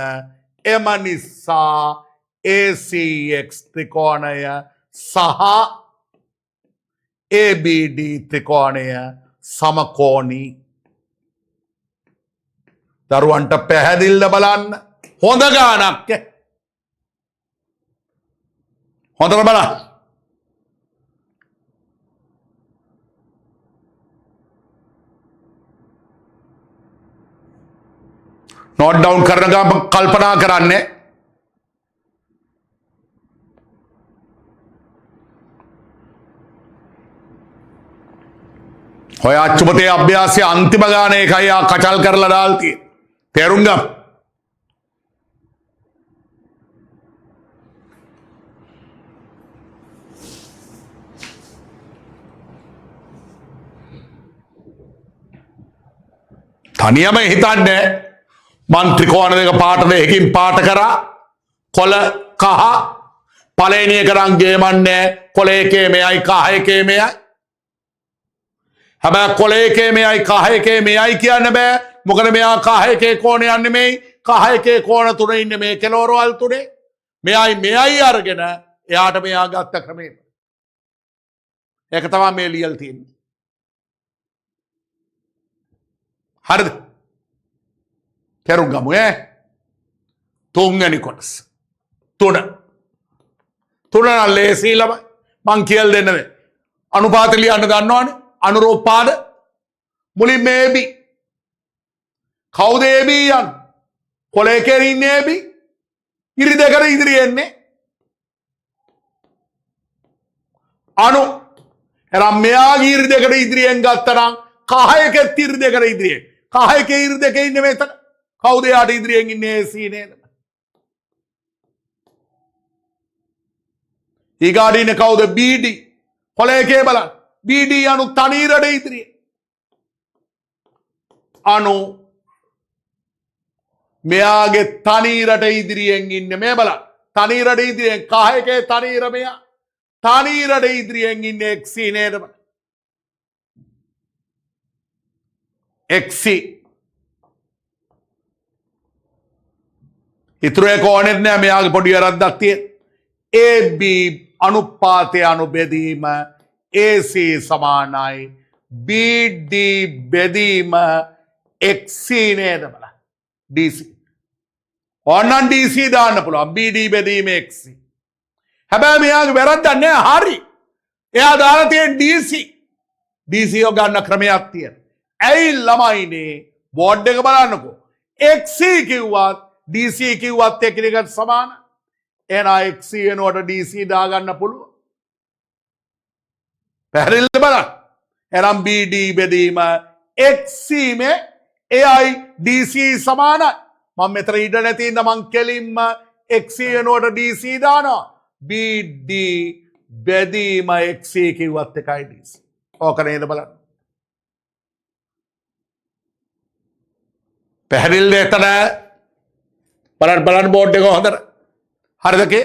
[SPEAKER 1] එම නිසා ACX ත්‍රිකෝණය සහ ABD ත්‍රිකෝණය සමකෝණී. දරුවන්ට පැහැදිල්ල බලන්න. හොඳ ගානක්. හොඳට බලන්න. නෝට් ඩවුන් කරන ගමන් කල්පනා කරන්නේ ඔය අච්චුපතේ අභ්‍යාසයේ අන්තිම ගාන එකයි ආ කචල් කරලා දාල් තියෙන්නේ. තේරුම් ගන්න. තනියම හිතන්නේ මන් ත්‍රිකෝණ දෙක පාට දෙකකින් පාට කරා කොළ කහ පළවෙනි එක නම් ගේමන්නේ කොළ එකේ මෙයයි කහ එකේ මෙයයි. හැබැයි කොළ එකේ මෙයයි කහ එකේ මෙයයි කියන්න බෑ. මොකද මෙයා කහ එකේ කෝණ යන්නේ මේ කහ එකේ කෝණ තුන ඉන්නේ මේ කෙලවරවල් තුනේ. මෙයයි අරගෙන එයාට මෙයා ගත්ත ක්‍රමය. ඒක තමයි මේ ලියල් තියෙන්නේ. හරිද? තේරුම් ගමු තුන්වෙනි කොටස. තුන තුනනම් ලේසි ළමයි. මං කියලා දෙන්නද? අනුපාත ලියන්න දන්නවනේ. අනුරූපාද මුලින් මේබි. කවුද AB යන්? කොලේ කෙරින්නේ AB. ඉරි දෙකට ඉදිරිය එන්නේ. අනු එනම් මෙයාගේ ඉරි දෙකට ඉදිරියෙන් ගත්තනම් කහ එකෙත් ඉරි දෙකට ඉදිරියෙන්. කහ එකේ ඉරි දෙකේ ඉන්නේ මෙතන. කවුද යාට ඉදිරියෙන් ඉන්නේ AC නේද? ඊගාට ඉන්නේ කවුද? BD. කොලේ එකේ බලන්න. BD අනු තනීරට ඉදිරියෙන්. අනු මෙයාගේ තනීරට ඉදිරියෙන් ඉන්නේ මේ බලන්න. තනීරට ඉදිරියෙන් කහ එකේ තනීර මෙයා. තනීරට ඉදිරියෙන් ඉන්නේ XC නේද? XC. ඉතුරු එක ඕනෙත් නෑ මෙයාගේ පොඩි වැරද්දක් තියෙන. AB අනුපාතය අනු බෙදීම AC සමානයි BD බෙදීම XC නේද බලන්න. DC. ඕනනම් DC දාන්න පුළුවන්. BD බෙදීම XC. හැබැයි මෙයාගේ වැරද්දක් නෑ හරි. එයා දාලා තියෙන DC. DC එක ගන්න ක්‍රමයක් තියෙනවා. ඇයි ළමයිනේ බෝඩ් එක බලන්නකෝ. XC කිව්වත් DC කිව්වත් එකිනෙකට සමානයි. එහෙනම් XC වෙනුවට DC දාගන්න පුළුවන්. පැහැදිලිද බලන්න. එහෙනම් BD බෙදීම XC මේ AI DC සමානයි. මම මෙතන ඉඩ නැති ඉඳ මං කෙලින්ම XC වෙනුවට DC දානවා. BD බෙදීම XC කිව්වත් එකයි DC. ඕක නේද බලන්න. පැහැදිලිද එතන? බලන්න බෝඩ් එක හොඳට. හරිද කේ?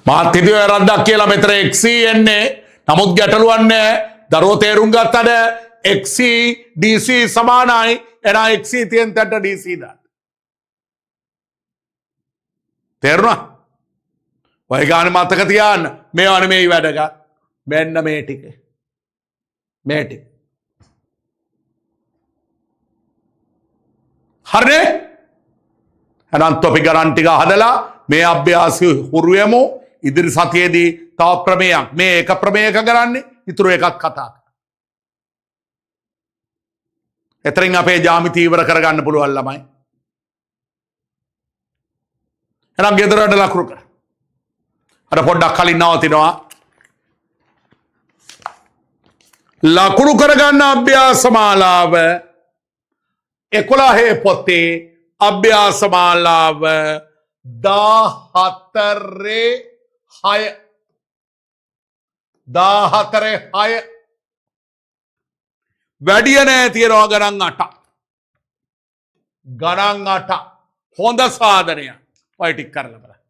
[SPEAKER 1] මාත් හිතුවේ වැරද්දක් කියලා මෙතන XC එන්නේ. නමුත් ගැටලුවක් නැහැ. දරුවෝ තේරුම් ගත්තද? XC DC සමානයි. එහෙනම් XC තියෙන තැනට DC දාන්න. තේරුණා? ඔය ගානේ මතක තියාගන්න. මේවා නෙමෙයි වැඩගත්. මෙන්න මේ ටික. මේ ටික. හරිනේ? එහෙනම් තොපි ගණන් ටික හදලා මේ අභ්‍යාසය හුරු වෙමු. ඉදිරි සතියේදී තව ප්‍රමේයක් මේ එක ප්‍රමේයක කරන්නේ ඉතුරු එකක් කතා කරා. එතරින් අපේ ජ්‍යාමිති ඉවර කරගන්න පුළුවන් ළමයි. එහෙනම් ගෙදරට ලකුණු කර. අර පොඩ්ඩක් කලින් නවතිනවා. ලකුණු කරගන්න අභ්‍යාස මාලාව 11 පොතේ අභ්‍යාස මාලාව 14 වැඩිය නෑ තියෙනවා ගණන් 8. ගණන් 8 හොඳ සාධනය. ඔය ටික කරලා බලන්න.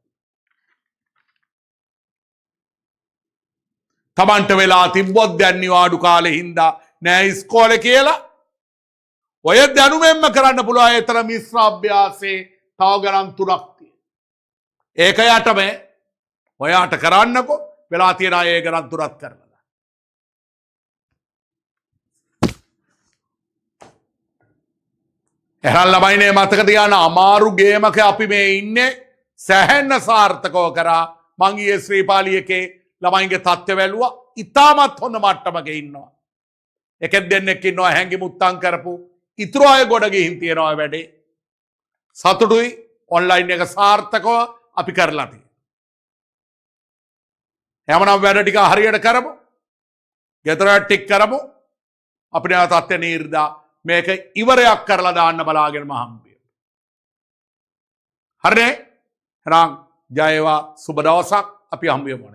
[SPEAKER 1] තමන්ට වෙලා තිබ්බොත් දැන් නිවාඩු කාලේ හින්දා නෑ ඉස්කෝලේ කියලා ඔය දැනුමෙන්ම කරන්න පුළුවන්. ඒතර මිශ්‍ර අභ්‍යාසයේ තව ගණන් 3ක් තියෙනවා. ඒක යටම ඔයාට කරන්නකො වෙලා තියෙන අය ඒ ගණන් 3ක් කරලා. එහෙනම් ළමයිනේ මතක තියාගන්න අමාරු ගේමක අපි මේ ඉන්නේ සැහැන්න සාර්ථකව කරා. මං ඊයේ ශ්‍රීපාලි එකේ ළමයින්ගේ තත්ත්වය බැලුවා. ඉතාමත් හොඳ මට්ටමක ඉන්නවා. එකෙක් දෙන්නෙක් ඉන්නවා හැංගි මුත්තම් කරපු. ඉතුරු අය ගොඩ ගිහින් තියනවා වැඩේ. සතුටුයි ඔන්ලයින් එක සාර්ථකව අපි කරලා තියෙනවා. එහමනම් වැඩ ටික හරියට කරමු. ගෙදර ටික කරමු. අපිට තත්ත්ව නිර්දා මේක ඉවරයක් කරලා දාන්න බලාගෙනම හම්බෙයි. හරිනේ? එහෙනම් ජය වේවා සුබ දවසක් අපි හම්බෙමු.